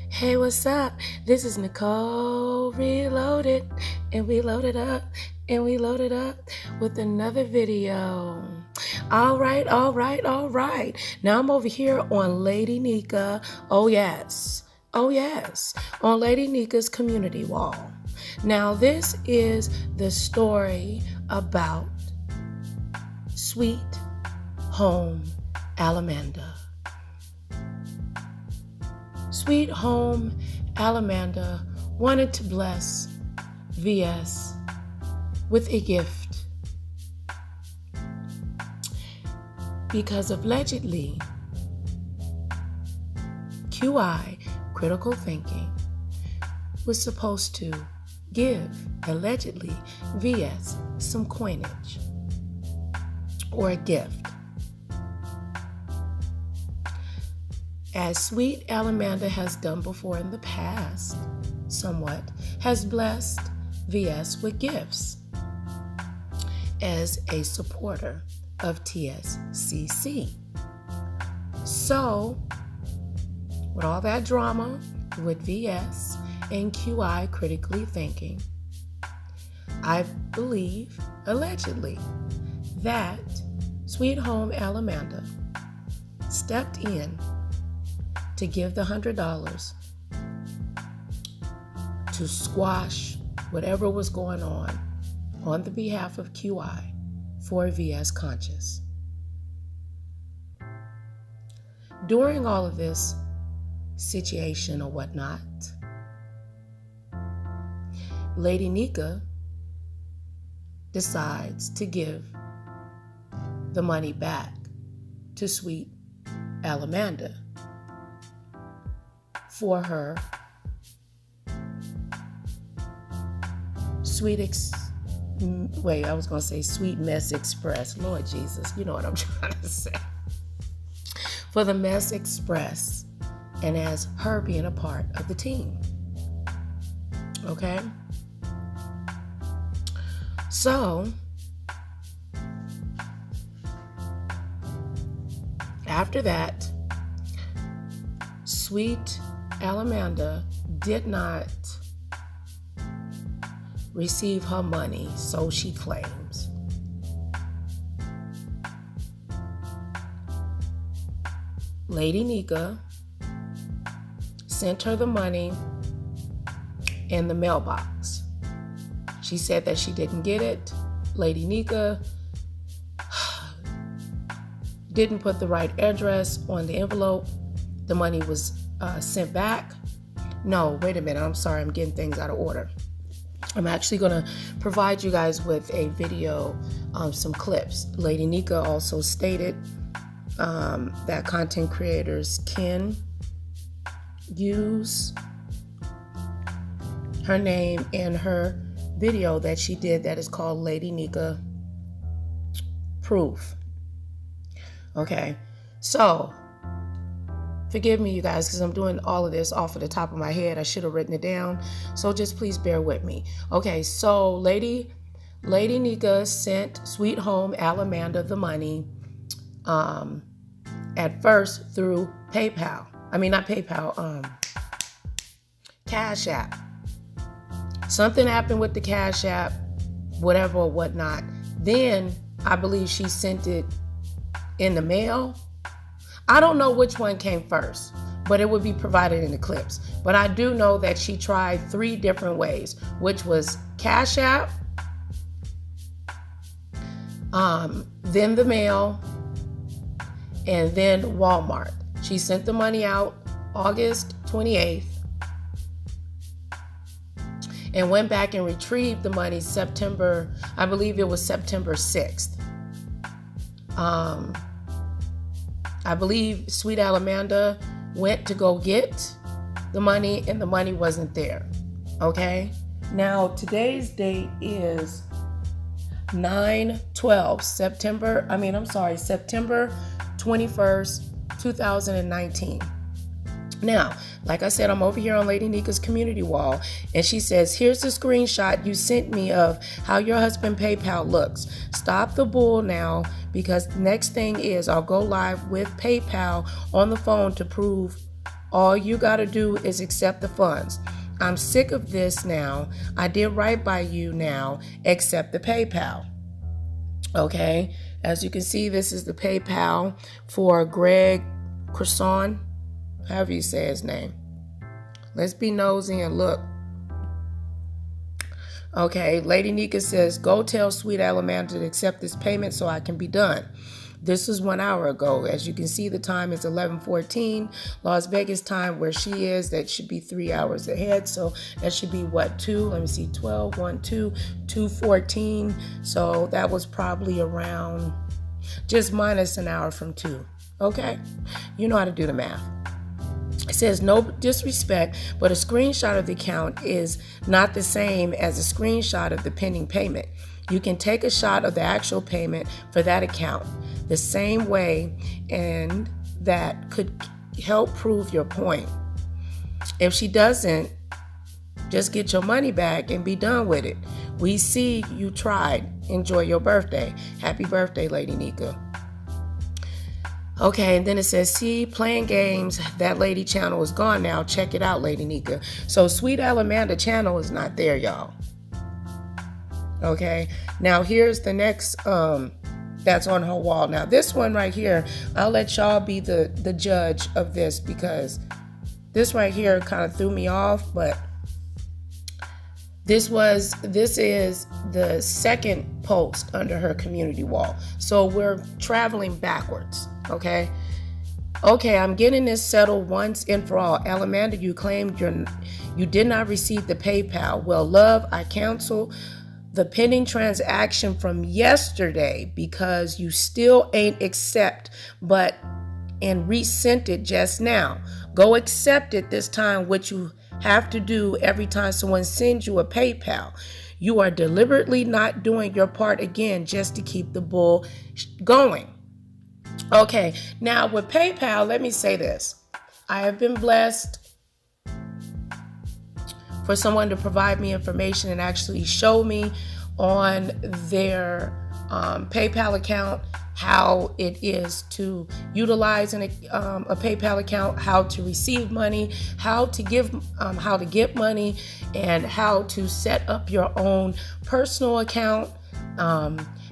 Hey, what's up? This is Nicole Reloaded, and we loaded up, with another video. All right. Now I'm over here on Lady Nyca. Oh yes, on Lady Nyca's community wall. Now this is the story about Sweet Home Alamanda. Sweet Home Alamanda wanted to bless VS with a gift because allegedly QI, critical thinking, was supposed to give allegedly VS some coinage or a gift. As Sweet Alamanda has done before in the past, somewhat, has blessed VS with gifts as a supporter of TSCC. So, with all that drama with VS and QI critically thinking, I believe, allegedly, that Sweet Home Alamanda stepped in to give the $100 to squash whatever was going on the behalf of QI for VS Conscious. During all of this situation or whatnot, Lady Nyca decides to give the money back to Sweet Alamanda for her Sweet Mess Express. Lord Jesus, you know what I'm trying to say. For the Mess Express, and as her being a part of the team. Okay? So, after that, Sweet Alamanda did not receive her money, so she claims. Lady Nyca sent her the money in the mailbox. She said that she didn't get it. Lady Nyca didn't put the right address on the envelope. The money was sent back. No, wait a minute. I'm sorry. I'm getting things out of order. I'm actually going to provide you guys with a video, some clips. Lady Nyca also stated that content creators can use her name in her video that she did that is called Lady Nyca Proof. Okay, so forgive me, you guys, because I'm doing all of this off of the top of my head. I should have written it down, so just please bear with me. Okay, so Lady Nyca sent Sweet Home Alamanda the money at first through PayPal. I mean, not PayPal, Cash App. Something happened with the Cash App, whatever or whatnot. Then I believe she sent it in the mail. I don't know which one came first, but it would be provided in the clips. But I do know that she tried 3 different ways, which was Cash App, then the mail, and then Walmart. She sent the money out August 28th and went back and retrieved the money September 6th. I believe Sweet Alamanda went to go get the money and the money wasn't there. Okay? Now, today's date is September 21st, 2019. Now, like I said, I'm over here on Lady Nyca's community wall, and she says, here's the screenshot you sent me of how your husband PayPal looks. Stop the bull now, because the next thing is I'll go live with PayPal on the phone to prove All you got to do is accept the funds. I'm sick of this now. I did right by you now. Accept the PayPal. Okay, as you can see, this is the PayPal for Greg Croissant, however you say his name. Let's be nosy and look. Okay, Lady Nyca says, go tell Sweet Alamanda to accept this payment so I can be done. This was 1 hour ago. As you can see, the time is 11:14 Las Vegas time where she is. That should be 3 hours ahead. So that should be what, 2? Let me see, 12, 1, 2, 2:14. So that was probably around just minus an hour from 2. Okay, you know how to do the math. It says, no disrespect, but a screenshot of the account is not the same as a screenshot of the pending payment. You can take a shot of the actual payment for that account the same way, and that could help prove your point. If she doesn't, just get your money back and be done with it. We see you tried. Enjoy your birthday. Happy birthday, Lady Nyca. Okay, and then it says, see, playing games, that lady channel is gone now. Check it out, Lady Nyca. So Sweet Alamanda channel is not there, y'all. Okay, now here's the next that's on her wall. Now this one right here, I'll let y'all be the judge of this, because this right here kind of threw me off, but this is the second post under her community wall. So we're traveling backwards. Okay, I'm getting this settled once and for all. Alamanda, you claimed you did not receive the PayPal. Well, love, I cancel the pending transaction from yesterday because you still ain't accept, and resent it just now. Go accept it this time, which you have to do every time someone sends you a PayPal. You are deliberately not doing your part again just to keep the bull going. Okay, now with PayPal, let me say this. I have been blessed for someone to provide me information and actually show me on their PayPal account how it is to utilize a PayPal account, how to receive money, how to get money, and how to set up your own personal account,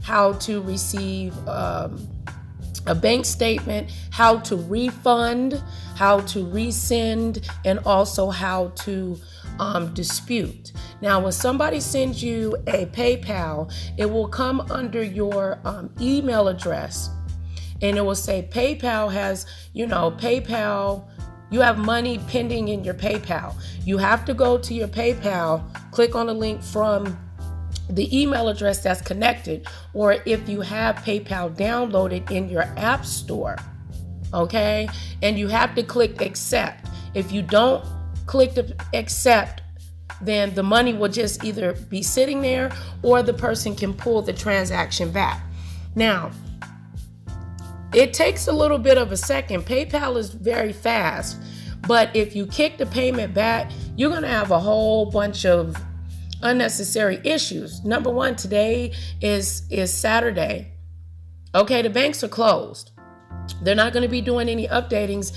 how to receive a bank statement, how to refund, how to resend, and also how to dispute. Now, when somebody sends you a PayPal, it will come under your email address, and it will say PayPal has, PayPal, you have money pending in your PayPal. You have to go to your PayPal, click on the link from the email address that's connected, or if you have PayPal downloaded in your app store, okay? And you have to click accept. If you don't click the accept, then the money will just either be sitting there or the person can pull the transaction back. Now, it takes a little bit of a second. PayPal is very fast, but if you kick the payment back, you're gonna have a whole bunch of unnecessary issues. Number one, today is Saturday. Okay, the banks are closed. They're not going to be doing any updates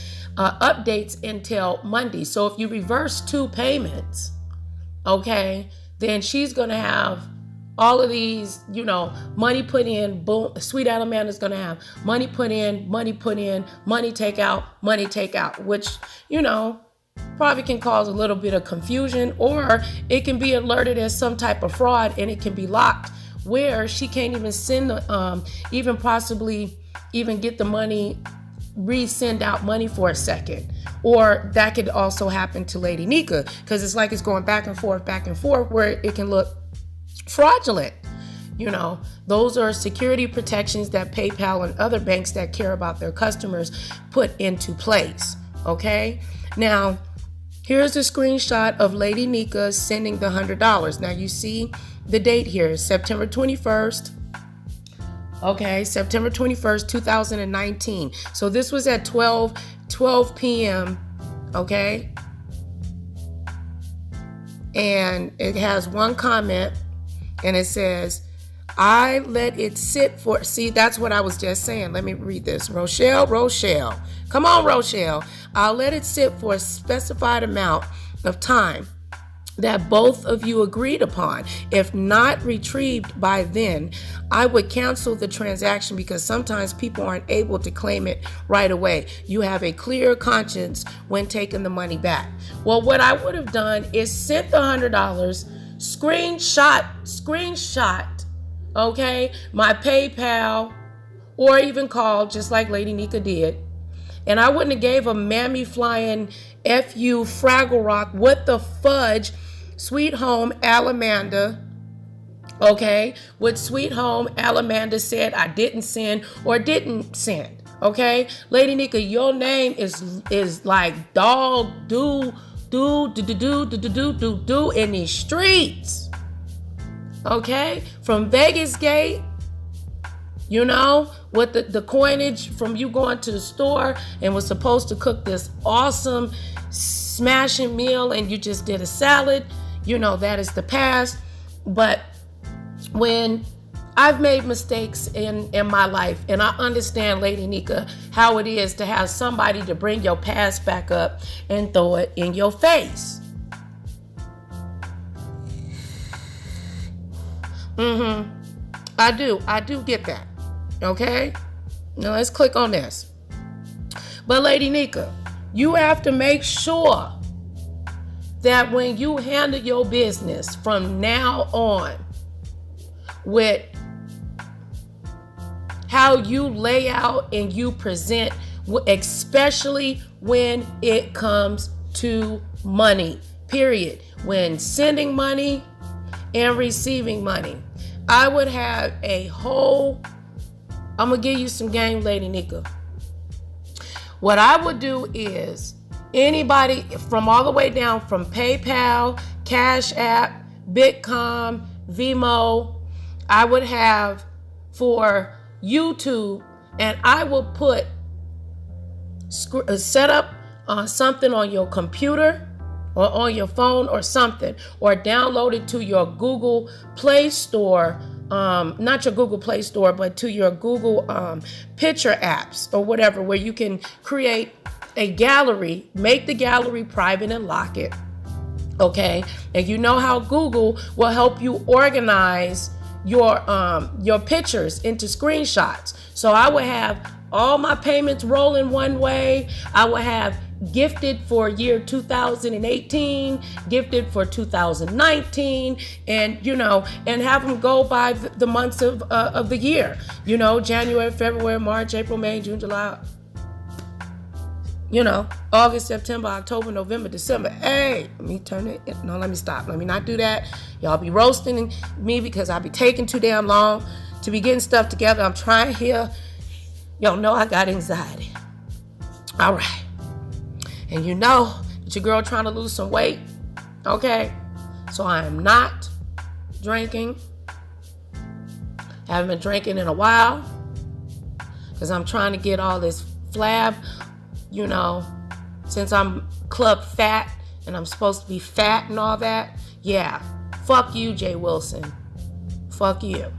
until Monday. So if you reverse 2 payments, okay, then she's going to have all of these, money put in. Boom, Sweet Alamanda is going to have money put in, money take out, which, probably can cause a little bit of confusion, or it can be alerted as some type of fraud, and it can be locked where she can't even send even possibly even get the money, resend out money for a second. Or that could also happen to Lady Nyca, because it's like it's going back and forth where it can look fraudulent. Those are security protections that PayPal and other banks that care about their customers put into place. Okay, now here's a screenshot of Lady Nyca sending the $100. Now you see the date here, September 21st. Okay, September 21st, 2019. So this was at 12 p.m. Okay, and it has one comment, and it says, I let it sit for, see, that's what I was just saying. Let me read this. Rochelle. Come on, Rochelle. I'll let it sit for a specified amount of time that both of you agreed upon. If not retrieved by then, I would cancel the transaction because sometimes people aren't able to claim it right away. You have a clear conscience when taking the money back. Well, what I would have done is sent the $100, screenshot, okay, my PayPal, or even called, just like Lady Nyca did. And I wouldn't have gave a mammy flying F-U Fraggle Rock, what the fudge, Sweet Home Alamanda, okay? What Sweet Home Alamanda said I didn't send or didn't send, okay? Lady Nyca, your name is like dog do in these streets, okay? From Vegas Gate, you know, with the coinage from you going to the store and was supposed to cook this awesome smashing meal and you just did a salad. You know, that is the past. But when I've made mistakes in my life, and I understand, Lady Nyca, how it is to have somebody to bring your past back up and throw it in your face. I do get that. Okay? Now let's click on this. But Lady Nyca, you have to make sure that when you handle your business from now on with how you lay out and you present, especially when it comes to money, period. When sending money and receiving money, I would have a whole, I'm going to give you some game, Lady Nyca. What I would do is anybody from all the way down from PayPal, Cash App, Bitcom, Vimo, I would have for YouTube, and I will put set up something on your computer or on your phone or something, or download it to your Google Play Store, not your Google Play Store, but to your Google picture apps or whatever, where you can create a gallery, make the gallery private and lock it, okay? And you know how Google will help you organize your pictures into screenshots. So I would have all my payments rolling one way. I would have gifted for year 2018, gifted for 2019, and you know, and have them go by the months of the year. You know, January, February, March, April, May, June, July. You know, August, September, October, November, December. Hey, let me turn it. No, let me stop. Let me not do that. Y'all be roasting me because I be taking too damn long to be getting stuff together. I'm trying here. Y'all know I got anxiety. All right. And you know that your girl trying to lose some weight. Okay. So I am not drinking. Haven't been drinking in a while because I'm trying to get all this flab. You know, since I'm club fat and I'm supposed to be fat and all that. Yeah. Fuck you, Jay Wilson. Fuck you.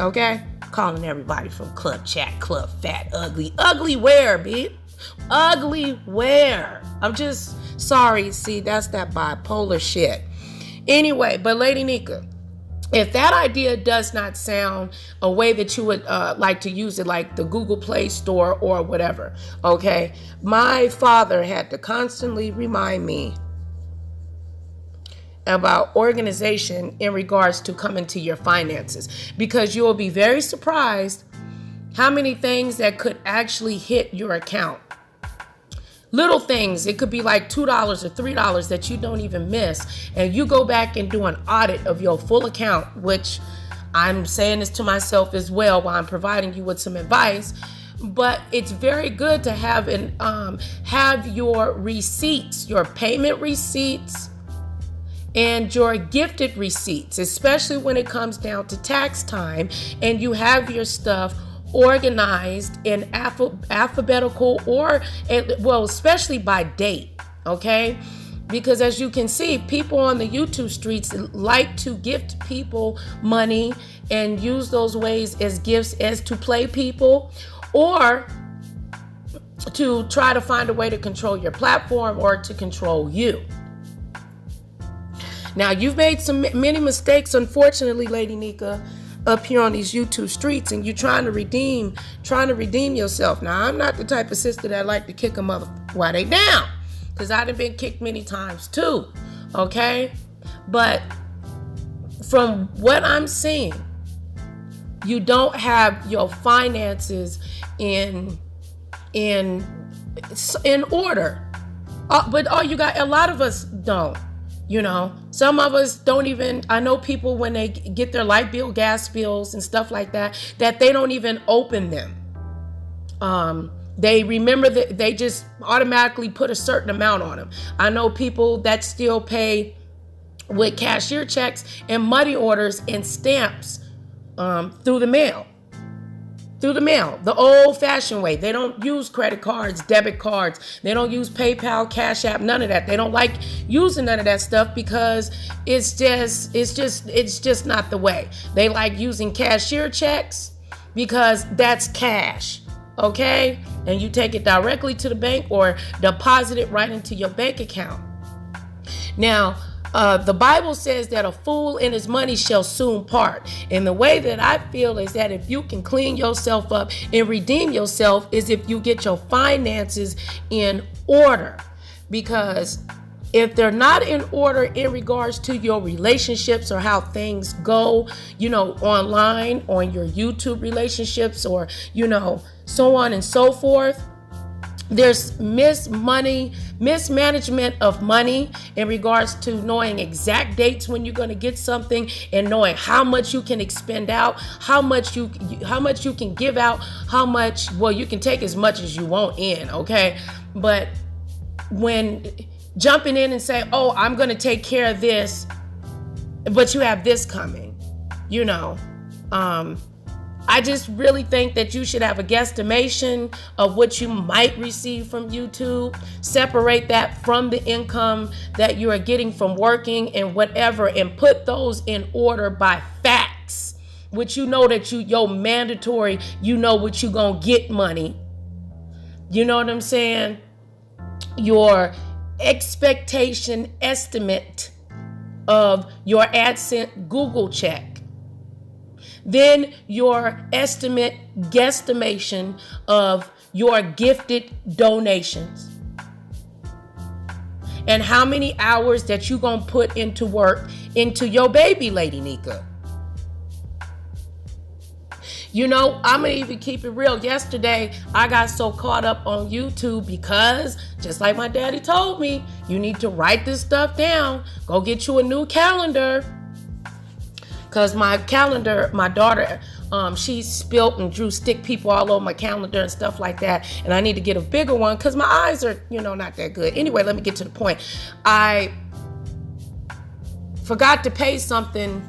Okay? Calling everybody from club chat, club fat, ugly. Ugly where, bitch? Ugly where? I'm just sorry. See, that's that bipolar shit. Anyway, but Lady Nyca, if that idea does not sound a way that you would like to use it, like the Google Play Store or whatever, okay? My father had to constantly remind me about organization in regards to coming to your finances, because you will be very surprised how many things that could actually hit your account. Little things, it could be like $2 or $3 that you don't even miss. And you go back and do an audit of your full account, which I'm saying this to myself as well while I'm providing you with some advice. But it's very good to have have your receipts, your payment receipts, and your gifted receipts, especially when it comes down to tax time and you have your stuff organized in alphabetical or, well, especially by date, okay? Because as you can see, people on the YouTube streets like to gift people money and use those ways as gifts, as to play people, or to try to find a way to control your platform or to control you. Now, you've made many mistakes, unfortunately, Lady Nyca, up here on these YouTube streets, and you're trying to redeem yourself. Now, I'm not the type of sister that like to kick a mother while they down, because I've been kicked many times too, okay? But from what I'm seeing, you don't have your finances in order. But a lot of us don't. You know, some of us don't even, I know people when they get their light bill, gas bills and stuff like that they don't even open them. They remember that they just automatically put a certain amount on them. I know people that still pay with cashier checks and money orders and stamps through the mail. The old-fashioned way. They don't use credit cards, debit cards. They don't use PayPal, Cash App, none of that. They don't like using none of that stuff because it's just not the way. They like using cashier checks because that's cash, okay? And you take it directly to the bank or deposit it right into your bank account. Now, the Bible says that a fool and his money shall soon part. And the way that I feel is that if you can clean yourself up and redeem yourself is if you get your finances in order. Because if they're not in order in regards to your relationships or how things go, you know, online, on your YouTube relationships, or, you know, so on and so forth, there's mismanagement of money in regards to knowing exact dates when you're going to get something and knowing how much you can expend out, how much you can give out, how much, well, you can take as much as you want in, okay? But when jumping in and saying, oh, I'm going to take care of this, but you have this coming, you know, I just really think that you should have a guesstimation of what you might receive from YouTube. Separate that from the income that you are getting from working and whatever, and put those in order by facts, which you know that your mandatory, you know what you gonna get money. You know what I'm saying? Your expectation estimate of your AdSense Google check. Then your guesstimation of your gifted donations. And how many hours that you gonna put into work into your baby, Lady Nyca. You know, I'm gonna even keep it real. Yesterday, I got so caught up on YouTube because, just like my daddy told me, you need to write this stuff down. Go get you a new calendar. Because my calendar, my daughter, she spilt and drew stick people all over my calendar and stuff like that. And I need to get a bigger one because my eyes are, you know, not that good. Anyway, let me get to the point. I forgot to pay something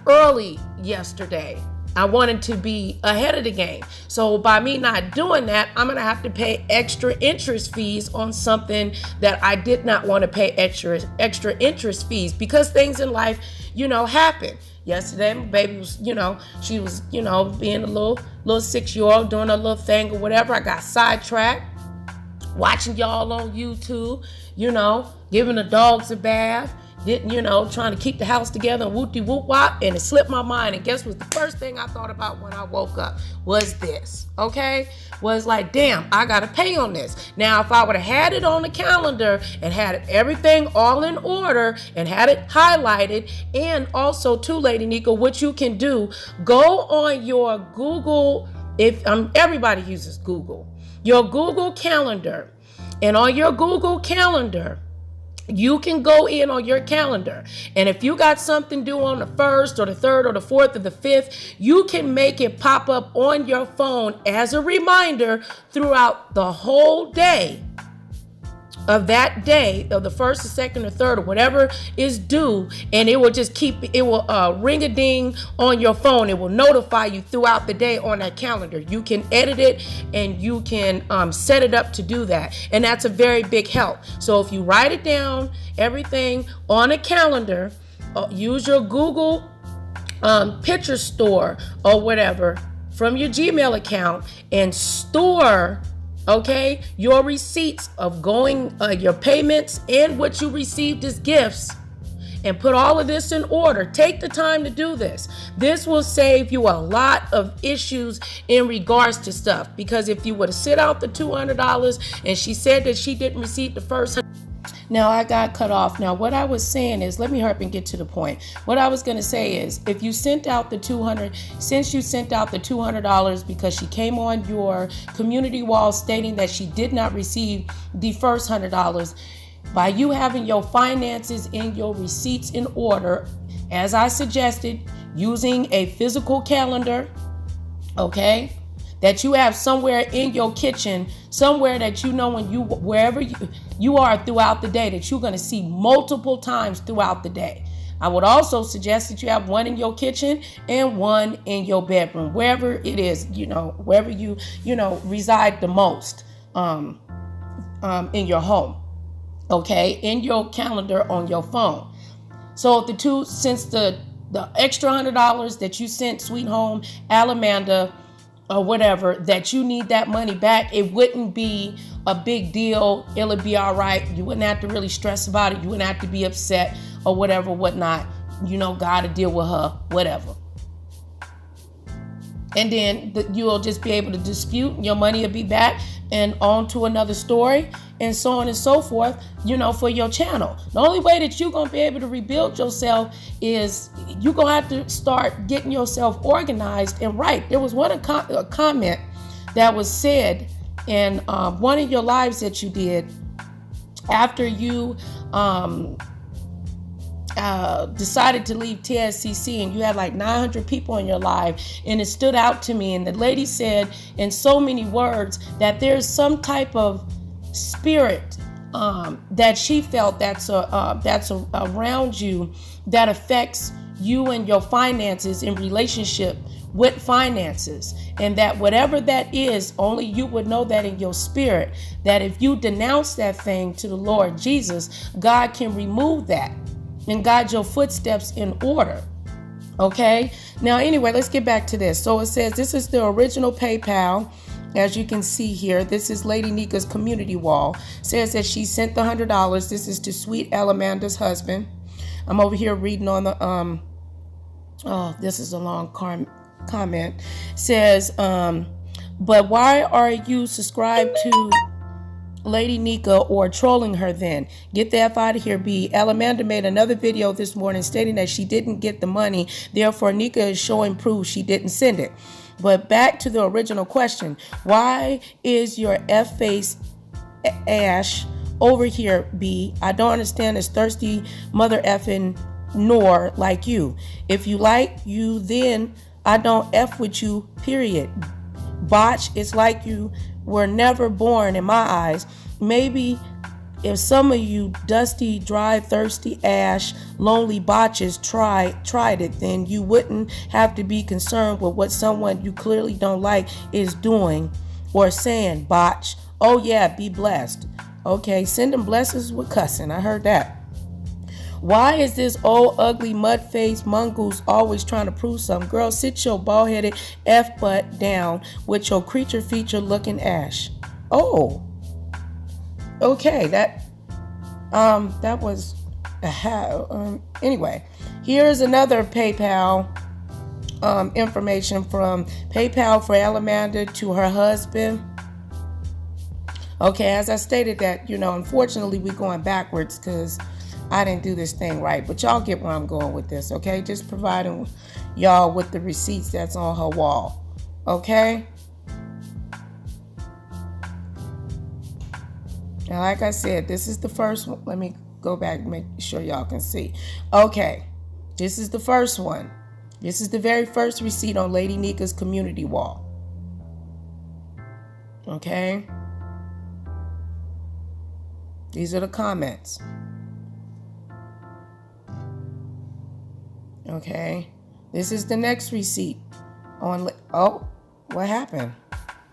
early yesterday. I wanted to be ahead of the game. So by me not doing that, I'm going to have to pay extra interest fees on something that I did not want to pay extra interest fees, because things in life, you know, happen. Yesterday, my baby was, you know, she was, you know, being a little 6-year-old, doing a little thing or whatever. I got sidetracked watching y'all on YouTube, you know, giving the dogs a bath, you know, trying to keep the house together and whoop-de-whoop-wop, and it slipped my mind. And guess what? The first thing I thought about when I woke up was this, okay? Was like, damn, I got to pay on this. Now, if I would have had it on the calendar and had everything all in order and had it highlighted, and also too, Lady Nyca, what you can do, go on your Google, everybody uses Google, your Google Calendar, and on your Google Calendar, you can go in on your calendar, and if you got something due on the 1st or the 3rd or the 4th or the 5th, you can make it pop up on your phone as a reminder throughout the whole day of that day, of the first or second or third or whatever is due, and it will just it will ring a ding on your phone. It will notify you throughout the day on that calendar. You can edit it and you can set it up to do that, and that's a very big help. So if you write it down, everything on a calendar, use your Google picture store or whatever from your Gmail account and store your receipts of your payments and what you received as gifts, and put all of this in order. Take the time to do this. This will save you a lot of issues in regards to stuff, because if you were to sit out the $200 and she said that she didn't receive the first Now I got cut off. Now what I was saying is, let me hurry up and get to the point. What I was going to say is, if you sent out the since you sent out the $200 because she came on your community wall stating that she did not receive the first $100, by you having your finances and your receipts in order, as I suggested, using a physical calendar, that you have somewhere in your kitchen, somewhere that you know wherever you are throughout the day, that you're going to see multiple times throughout the day. I would also suggest that you have one in your kitchen and one in your bedroom, wherever it is, wherever you reside the most in your home, in your calendar on your phone. So since the extra $100 that you sent Sweet Home Alamanda or whatever, that you need that money back, it wouldn't be a big deal. It'll be all right. You wouldn't have to really stress about it. You wouldn't have to be upset or whatever, whatnot. God to deal with her, whatever. And then you'll just be able to dispute. Your money will be back and on to another story, and so on and so forth, for your channel. The only way that you're going to be able to rebuild yourself is you're going to have to start getting yourself organized and right. There was a comment that was said in one of your lives that you did after you decided to leave TSCC, and you had like 900 people in your live, and it stood out to me. And the lady said in so many words that there's some type of spirit that she felt that's around you, that affects you and your finances in relationship with finances, and that whatever that is, only you would know that in your spirit, that if you denounce that thing to the Lord Jesus, God can remove that and guide your footsteps in order. Now anyway, let's get back to this. So it says this is the original PayPal. As you can see here, this is Lady Nyca's community wall. It says that she sent the $100. This is to Sweet Alamanda's husband. I'm over here reading on the this is a long comment. It says, but why are you subscribed to Lady Nyca or trolling her then? Get the F out of here, B. Alamanda made another video this morning stating that she didn't get the money. Therefore, Nyca is showing proof she didn't send it. But back to the original question. Why is your F-face ash over here, B? I don't understand this thirsty mother effing nor like you. If you like you, then I don't F with you, period. Botch, it's like you were never born in my eyes. Maybe if some of you dusty, dry, thirsty ash, lonely botches tried it, then you wouldn't have to be concerned with what someone you clearly don't like is doing or saying, botch. Oh yeah, be blessed. Sending blessings with cussing. I heard that. Why is this old, ugly, mud-faced mongoose always trying to prove something? Girl, sit your bald-headed F-butt down with your creature feature looking ash. Oh. Okay, that was anyway. Here's another PayPal information from PayPal for Alamanda to her husband. As I stated that, unfortunately we're going backwards because I didn't do this thing right, but y'all get where I'm going with this, just providing y'all with the receipts that's on her wall. Now, like I said, this is the first one. Let me go back and make sure y'all can see. This is the first one. This is the very first receipt on Lady Nyca's community wall. These are the comments. Okay. This is the next receipt. Oh, what happened?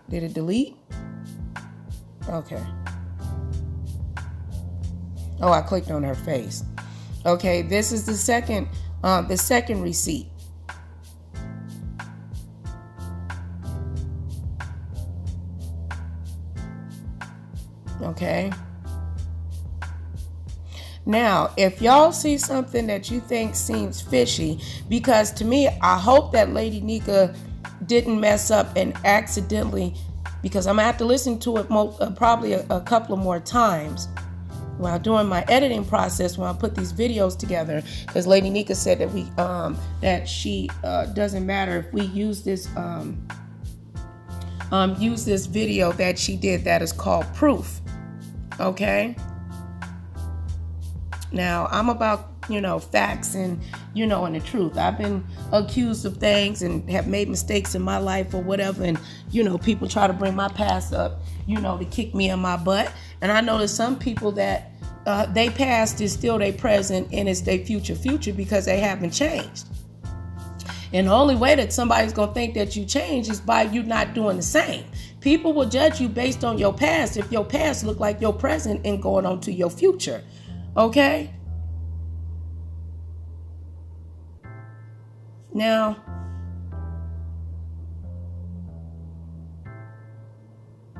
Did it delete? Okay. Oh, I clicked on her face. Okay, this is the second receipt. Okay. Now, if y'all see something that you think seems fishy, because to me, I hope that Lady Nyca didn't mess up and accidentally, because I'm gonna have to listen to it probably a couple of more times while doing my editing process when I put these videos together. Because Lady Nyca said that that she doesn't matter if we use this video that she did that is called proof. Okay. Now, I'm about, facts and, and the truth. I've been accused of things and have made mistakes in my life or whatever. And, people try to bring my past up, to kick me in my butt. And I know there's some people that they past is still their present and it's their future because they haven't changed. And the only way that somebody's going to think that you change is by you not doing the same. People will judge you based on your past if your past look like your present and going on to your future. Okay? Now,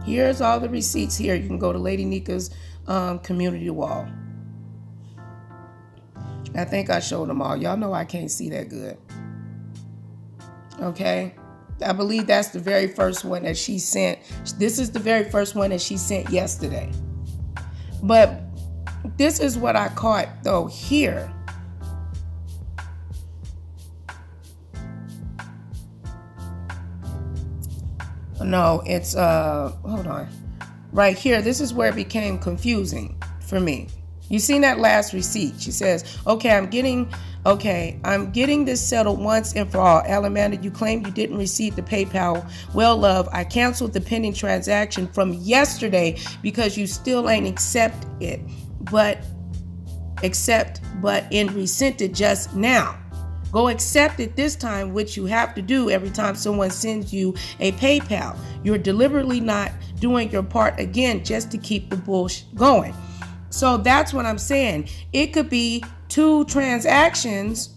here's all the receipts here. You can go to Lady Nyca's community wall. I think I showed them all. Y'all know I can't see that good. Okay? I believe that's the very first one that she sent. This is the very first one that she sent yesterday. But this is what I caught though here. No, it's hold on. Right here, this is where it became confusing for me. You seen that last receipt? She says, "Okay, I'm getting this settled once and for all. Alamanda, you claim you didn't receive the PayPal. Well, love, I canceled the pending transaction from yesterday because you still ain't accept it. But resent it just now. Go accept it this time, which you have to do every time someone sends you a PayPal. You're deliberately not doing your part again just to keep the bullshit going." So that's what I'm saying. It could be 2 transactions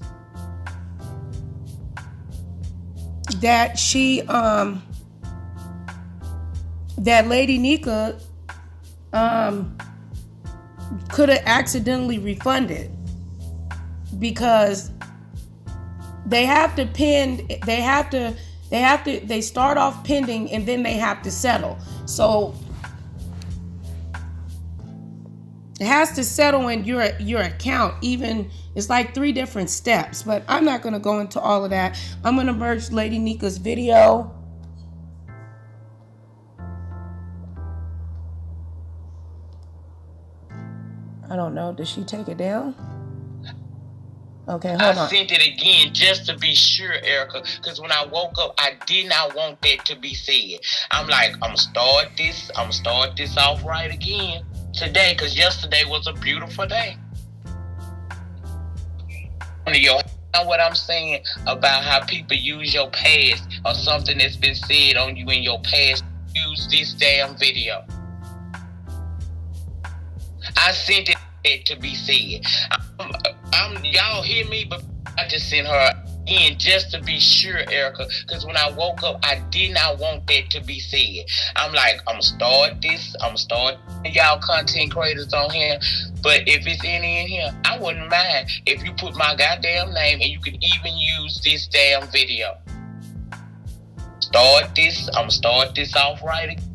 that that Lady Nyca could have accidentally refunded, because they start off pending and then they have to settle. So it has to settle in your account. Even it's like 3 different steps, but I'm not going to go into all of that. I'm going to merge Lady Nyca's video. I don't know. Did she take it down? Okay, hold on. I sent it again just to be sure, Erica, because when I woke up, I did not want that to be said. I'm like, I'm gonna start this off right again today, because yesterday was a beautiful day. You know what I'm saying about how people use your past or something that's been said on you in your past. Use this damn video. I sent it to be said. Y'all hear me? But I just sent her in just to be sure, Erica, because when I woke up, I did not want that to be said. I'm like, I'm gonna start y'all content creators on here, but if it's any in here, I wouldn't mind if you put my goddamn name and you can even use this damn video. I'm gonna start this off right again.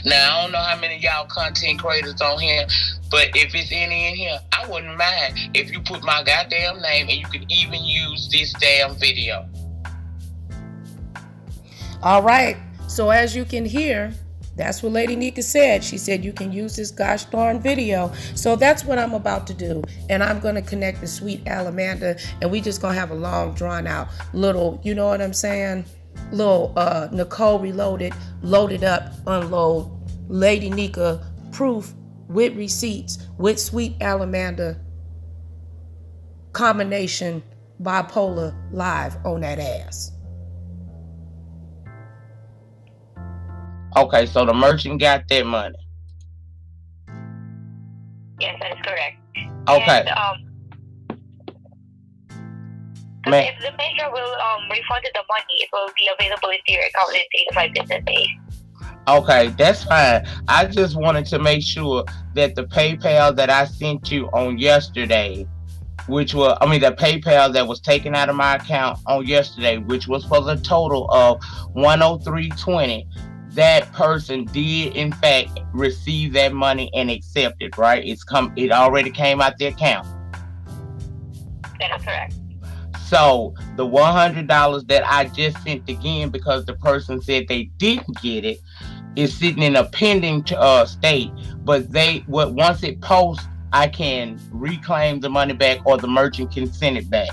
Now, I don't know how many of y'all content creators on here, but if it's any in here, I wouldn't mind if you put my goddamn name and you can even use this damn video. All right. So as you can hear, that's what Lady Nyca said. She said you can use this gosh darn video. So that's what I'm about to do. And I'm going to connect the sweet Alamanda, and we just going to have a long drawn out little, you know what I'm saying? Little Nicole Reloaded, loaded up, unload, Lady Nyca proof with receipts with Sweet Alamanda combination bipolar live on that ass. Okay, so the merchant got that money. Yes, that is correct. Okay. And, if the manager will refund the money, it will be available into your account in 3 to 5 business days. Okay, that's fine. I just wanted to make sure that the PayPal that I sent you on yesterday, the PayPal that was taken out of my account on yesterday, which was for the total of $103.20, that person did in fact receive that money and accept it, right? It already came out the account. That is correct. So the $100 that I just sent again, because the person said they didn't get it, is sitting in a pending state. But once it posts, I can reclaim the money back, or the merchant can send it back.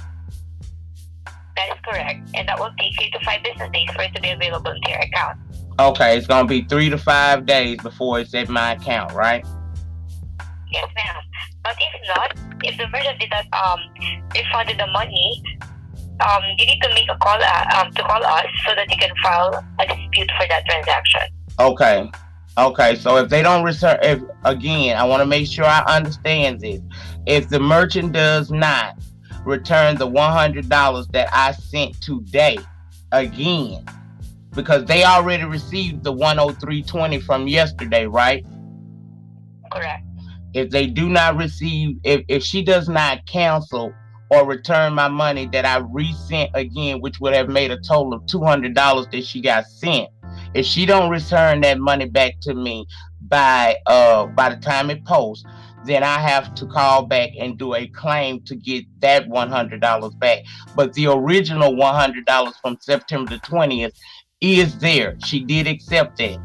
That is correct, and that will take 3 to 5 business days for it to be available in your account. Okay, it's gonna be 3 to 5 days before it's at my account, right? Yes, ma'am. But if not, if the merchant did not refund the money, you need to make a call to call us so that you can file a dispute for that transaction. Okay. So if they don't return, again, I want to make sure I understand this. If the merchant does not return the $100 that I sent today, again, because they already received the $103.20 from yesterday, right? Correct. If they do not receive, if she does not cancel or return my money that I resent again, which would have made a total of $200 that she got sent, if she don't return that money back to me by the time it posts, then I have to call back and do a claim to get that $100 back. But the original $100 from September the 20th is there. She did accept that.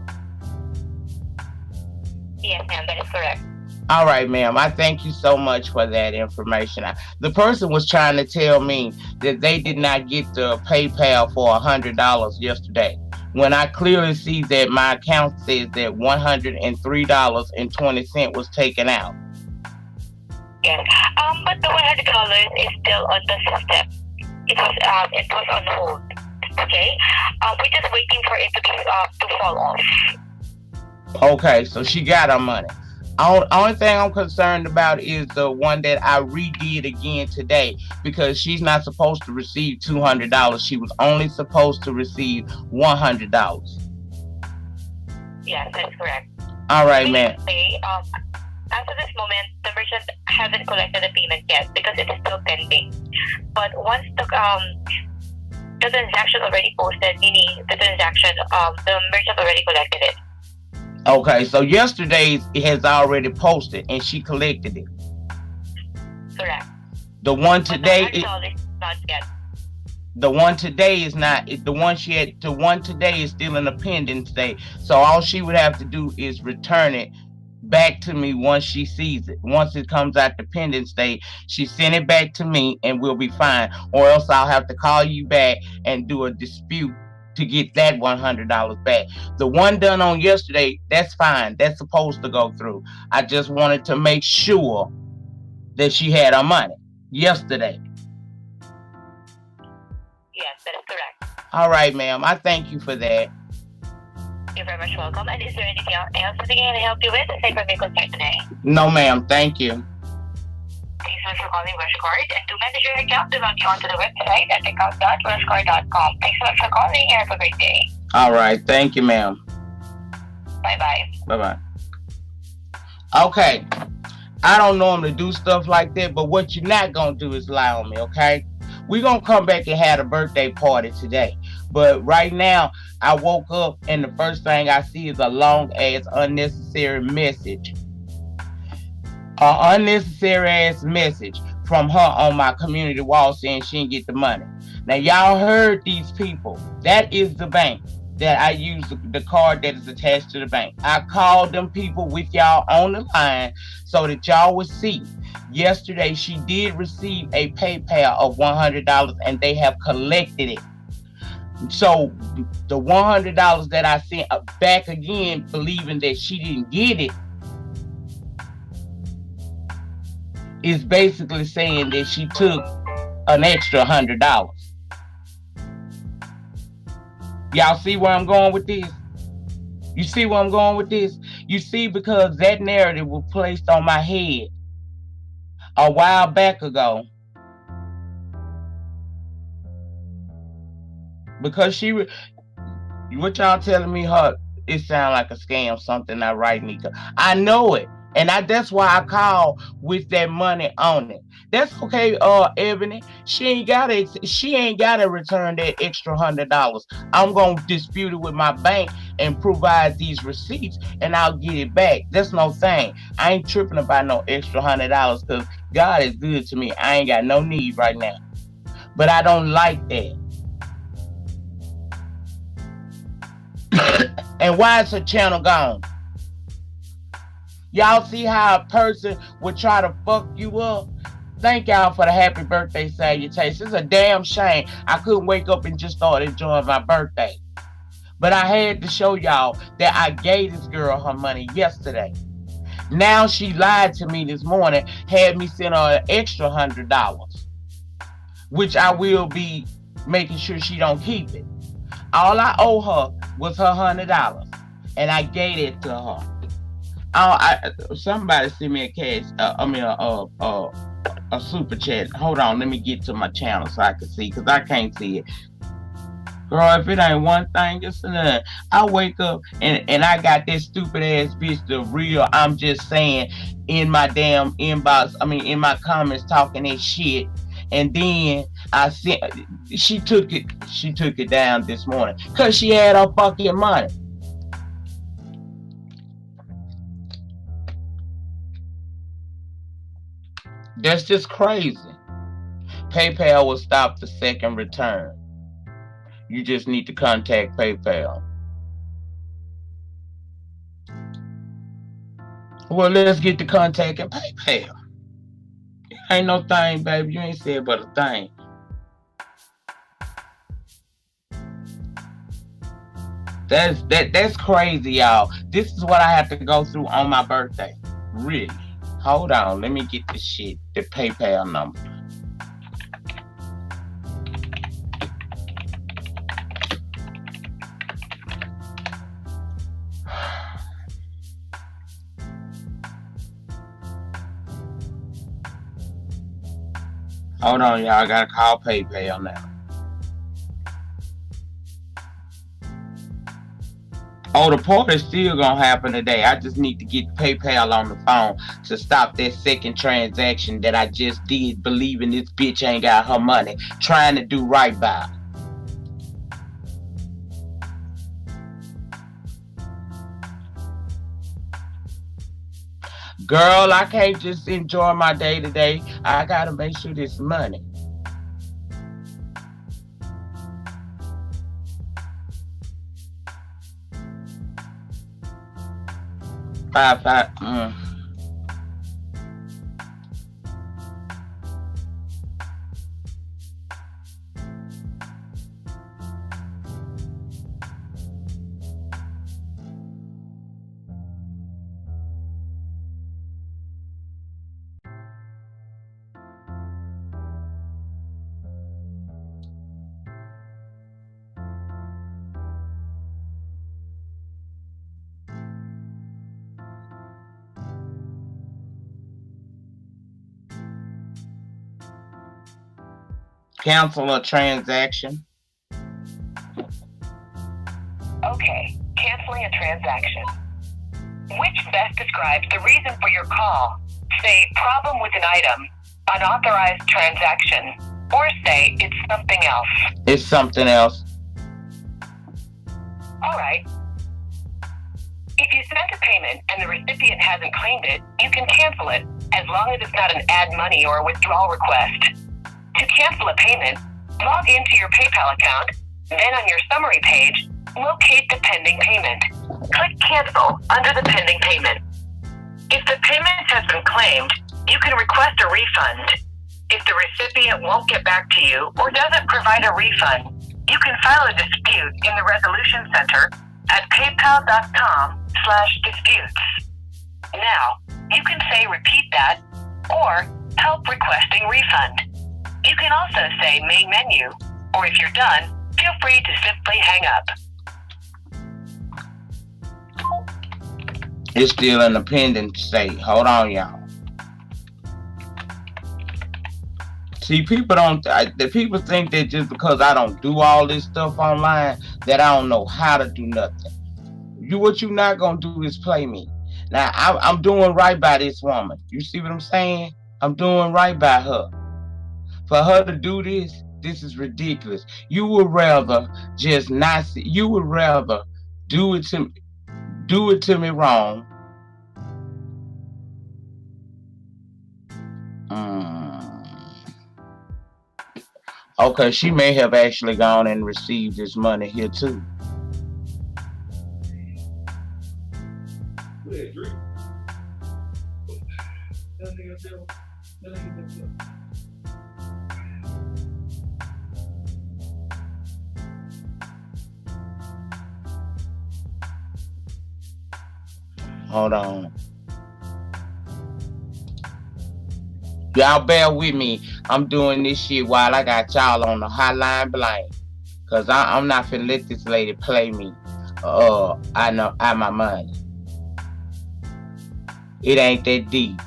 Yes, ma'am, that is correct. All right, ma'am. I thank you so much for that information. The person was trying to tell me that they did not get the PayPal for $100 yesterday, when I clearly see that my account says that $103.20 was taken out. Yes. But the $100 is still on the system. It was on hold. Okay. We're just waiting for it to fall off. Okay, so she got her money. Only thing I'm concerned about is the one that I redid again today, because she's not supposed to receive $200. She was only supposed to receive $100. Yes, that's correct. All right, ma'am. As of this moment, the merchant hasn't collected the payment yet because it is still pending. But once the transaction already posted, meaning the transaction, the merchant already collected it. Okay, so yesterday's it has already posted and she collected it. Correct. The one today is not yet. The one today is not. The one today is still in a pending state. So all she would have to do is return it back to me once she sees it. Once it comes out the pending state, she send it back to me and we'll be fine. Or else I'll have to call you back and do a dispute to get that $100 back. The one done on yesterday, that's fine. That's supposed to go through. I just wanted to make sure that she had her money yesterday. Yes, that is correct. All right, ma'am. I thank you for that. You're very much welcome. And is there anything else that I can help you with aside from your concern today? No, ma'am. Thank you. Thanks so much for calling Rushcard. And to manage your account, log you onto the website at account.rushcard.com. Thanks so much for calling and have a great day. All right. Thank you, ma'am. Bye-bye. Bye-bye. Okay. I don't normally do stuff like that, but what you're not going to do is lie on me, okay? We're going to come back and have a birthday party today. But right now, I woke up and the first thing I see is a long-ass unnecessary message. An unnecessary ass message from her on my community wall saying she didn't get the money. Now, y'all heard these people. That is the bank that I use, the card that is attached to the bank. I called them people with y'all on the line so that y'all would see. Yesterday, she did receive a PayPal of $100 and they have collected it. So the $100 that I sent back again, believing that she didn't get it, is basically saying that she took an extra $100. Y'all see where I'm going with this? You see where I'm going with this? You see, because that narrative was placed on my head a while back ago. Because what y'all telling me, it sound like a scam, something I write, Nyca. I know it. And that's why I call with that money on it. That's okay, Ebony. She ain't gotta return that extra $100. I'm gonna dispute it with my bank and provide these receipts, and I'll get it back. That's no thing. I ain't tripping about no extra $100 because God is good to me. I ain't got no need right now. But I don't like that. And why is her channel gone? Y'all see how a person would try to fuck you up? Thank y'all for the happy birthday salutations. It's a damn shame I couldn't wake up and just start enjoying my birthday. But I had to show y'all that I gave this girl her money yesterday. Now she lied to me this morning, had me send her an extra $100, which I will be making sure she don't keep it. All I owe her was her $100, and I gave it to her. Somebody send me a cash. A super chat. Hold on, let me get to my channel so I can see, cause I can't see it. Girl, if it ain't one thing, it's another. I wake up and I got this stupid ass bitch, the real, I'm just saying, in my damn inbox. In my comments talking that shit. And then she took it down this morning because she had her fucking money. That's just crazy. PayPal will stop the second return. You just need to contact PayPal. Well, let's get to contacting PayPal. Ain't no thing, baby. You ain't said but a thing. That's crazy, y'all. This is what I have to go through on my birthday. Really. Hold on. Let me get this shit. The PayPal number. Hold on, y'all. I gotta call PayPal now. Oh, the party's still gonna happen today. I just need to get PayPal on the phone to stop that second transaction that I just did, believing this bitch ain't got her money, trying to do right by her. Girl, I can't just enjoy my day today. I gotta make sure this money. Five. Cancel a transaction. Okay, canceling a transaction. Which best describes the reason for your call? Say, problem with an item, unauthorized transaction, or say, it's something else. It's something else. Alright. If you sent a payment and the recipient hasn't claimed it, you can cancel it, as long as it's not an add money or a withdrawal request. To cancel a payment, log into your PayPal account, then on your summary page, locate the pending payment. Click Cancel under the pending payment. If the payment has been claimed, you can request a refund. If the recipient won't get back to you or doesn't provide a refund, you can file a dispute in the Resolution Center at paypal.com/disputes. Now, you can say repeat that, or Help requesting refund. You can also say main menu, or if you're done, feel free to simply hang up. It's still in the pending state. Hold on, y'all. See, people the people think that just because I don't do all this stuff online, that I don't know how to do nothing. What you not gonna do is play me. Now, I'm doing right by this woman. You see what I'm saying? I'm doing right by her. For her to do this is ridiculous. You would rather just not see. You would rather do it to me wrong. Okay, she may have actually gone and received this money here too. Hold on. Y'all bear with me. I'm doing this shit while I got y'all on the hotline blank. Cause I'm not finna let this lady play me. I my money. It ain't that deep.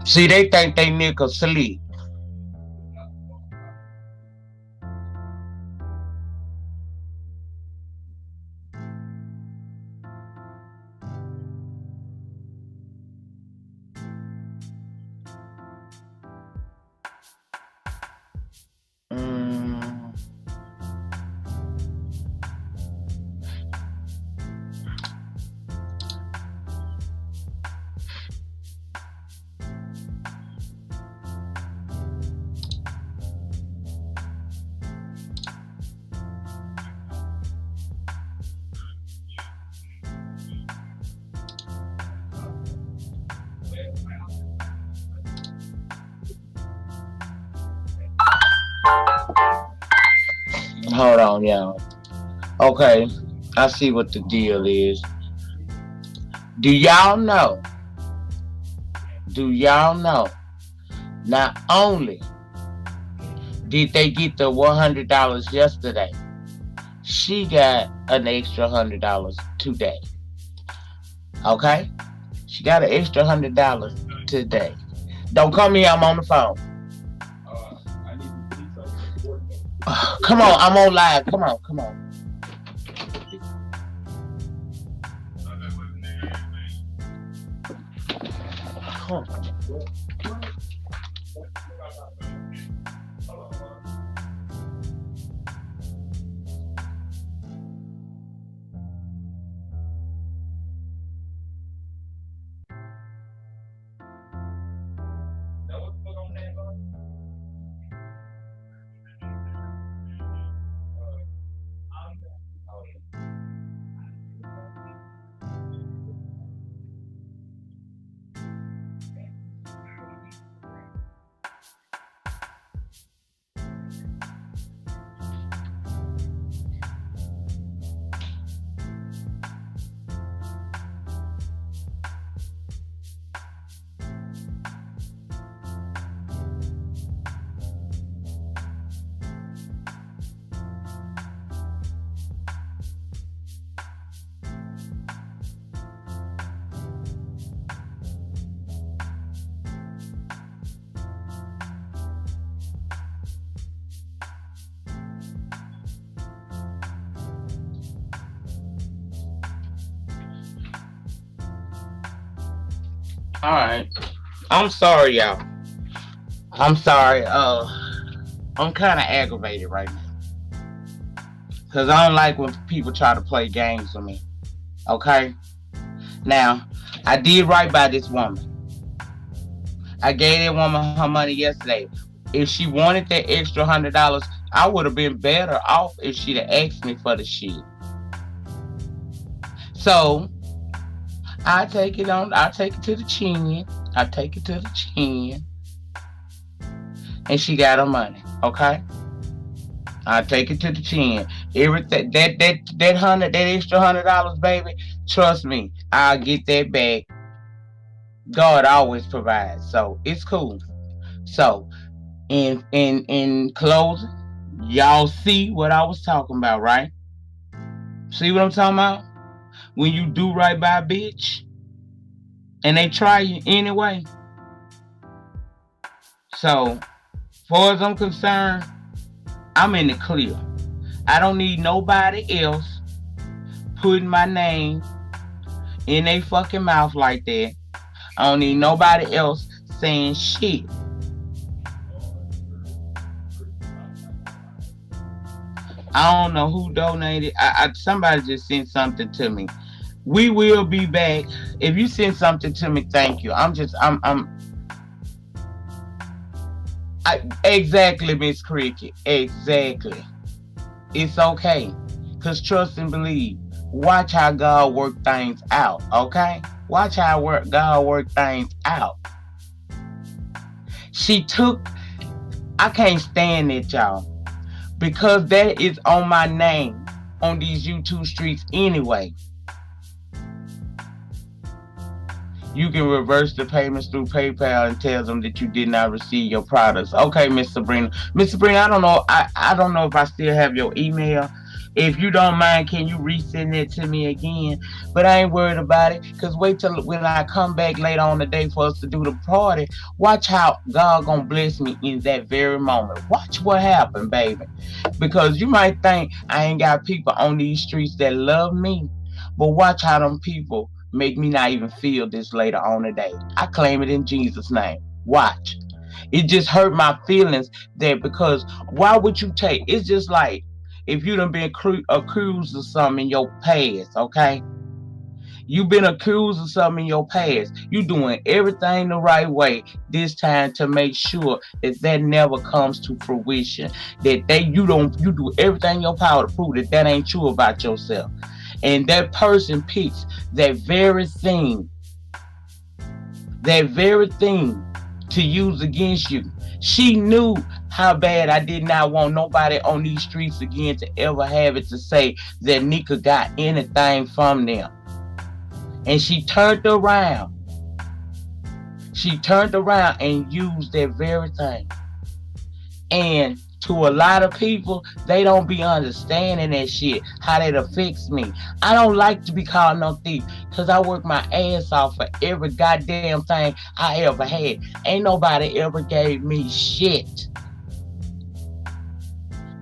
See, they think they Nicca sleep. Hold on, y'all. Okay, I see what the deal is. Do y'all know? Not only did they get the $100 yesterday, she got an extra $100 today. Okay? She got an extra $100 today. Don't come here, I'm on the phone. Come on, I'm on live. Come on. All right. I'm sorry, y'all. I'm sorry. I'm kind of aggravated right now. Because I don't like when people try to play games with me. Okay? Now, I did right by this woman. I gave that woman her money yesterday. If she wanted that extra $100, I would have been better off if she'd have asked me for the shit. So, I take it to the chin. I take it to the chin. And she got her money. Okay? I take it to the chin. Everything that extra $100, baby. Trust me, I'll get that back. God always provides, so it's cool. So, in closing, y'all see what I was talking about, right? See what I'm talking about? When you do right by a bitch, and they try you anyway. So, far as I'm concerned, I'm in the clear. I don't need nobody else putting my name in their fucking mouth like that. I don't need nobody else saying shit. I don't know who donated. Somebody just sent something to me. We will be back. If you send something to me, thank you. Exactly, Miss Cricket. Exactly. It's okay. Because trust and believe. Watch how God work things out, okay? Watch how God work things out. I can't stand it, y'all. Because that is on my name on these YouTube streets anyway. You can reverse the payments through PayPal and tell them that you did not receive your products. Okay, Miss Sabrina. Miss Sabrina, I don't know. I don't know if I still have your email. If you don't mind, can you resend it to me again? But I ain't worried about it. Because wait till when I come back later on the day for us to do the party. Watch how God gonna bless me in that very moment. Watch what happened, baby. Because you might think I ain't got people on these streets that love me. But watch how them people make me not even feel this later on today. I claim it in Jesus' name. Watch. It just hurt my feelings that because why would you take? It's just like if you done been accused of something in your past, okay? You've been accused of something in your past. You doing everything the right way this time to make sure that never comes to fruition. That you do everything in your power to prove that ain't true about yourself. And that person picks that very thing to use against you. She knew how bad I did not want nobody on these streets again to ever have it to say that Nyca got anything from them. And she turned around. She turned around and used that very thing. And to a lot of people, they don't be understanding that shit, how that affects me. I don't like to be called no thief because I work my ass off for every goddamn thing I ever had. Ain't nobody ever gave me shit.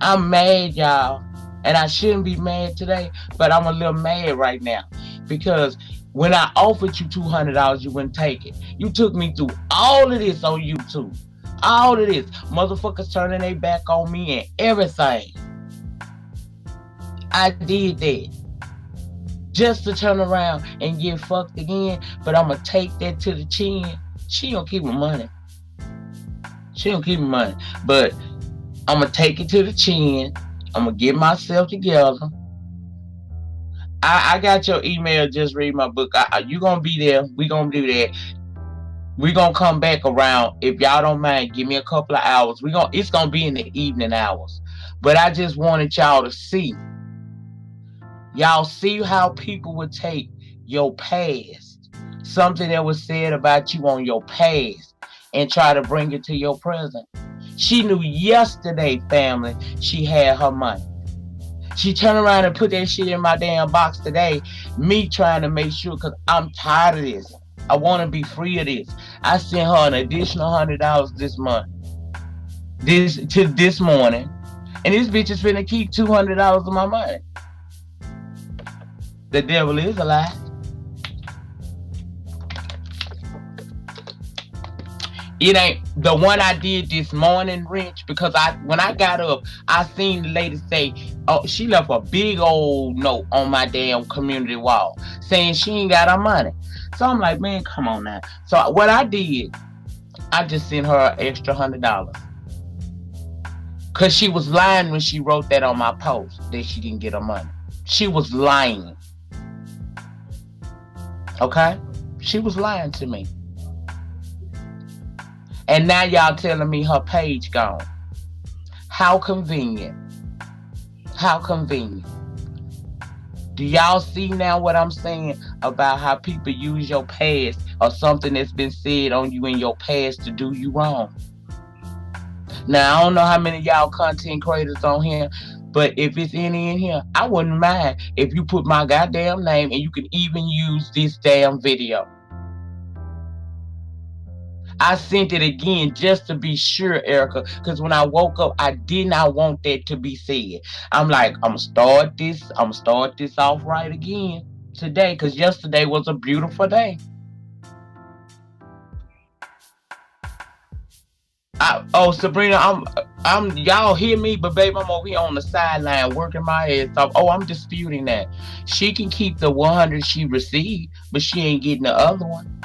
I'm mad, y'all. And I shouldn't be mad today, but I'm a little mad right now. Because when I offered you $200, you wouldn't take it. You took me through all of this on YouTube. All of this. Motherfuckers turning their back on me and everything. I did that. Just to turn around and get fucked again. But I'm going to take that to the chin. She don't keep my money. She don't keep my money. But I'm going to take it to the chin. I'm going to get myself together. I got your email. Just read my book. You going to be there. We going to do that. We're going to come back around. If y'all don't mind, give me a couple of hours. It's going to be in the evening hours. But I just wanted y'all to see. Y'all see how people would take your past. Something that was said about you on your past. And try to bring it to your present. She knew yesterday, family, she had her money. She turned around and put that shit in my damn box today. Me trying to make sure because I'm tired of this. I want to be free of this. I sent her an additional $100 this month. This morning. And this bitch is finna keep $200 of my money. The devil is a lie. It ain't the one I did this morning, Rich, because when I got up, I seen the lady say, oh, she left a big old note on my damn community wall saying she ain't got her money. So I'm like, man, come on now. So what I did, I just sent her an extra $100. Cause she was lying when she wrote that on my post that she didn't get her money. She was lying. Okay? She was lying to me. And now y'all telling me her page gone. How convenient. How convenient. Do y'all see now what I'm saying about how people use your past or something that's been said on you in your past to do you wrong? Now, I don't know how many of y'all content creators on here, but if it's any in here, I wouldn't mind if you put my goddamn name and you can even use this damn video. I sent it again just to be sure, Erica, because when I woke up, I did not want that to be said. I'm like, I'm gonna start this off right again today, because yesterday was a beautiful day. Sabrina, I'm y'all hear me, but babe, I'm over here on the sideline working my ass off. Oh, I'm disputing that. She can keep the 100 she received, but she ain't getting the other one.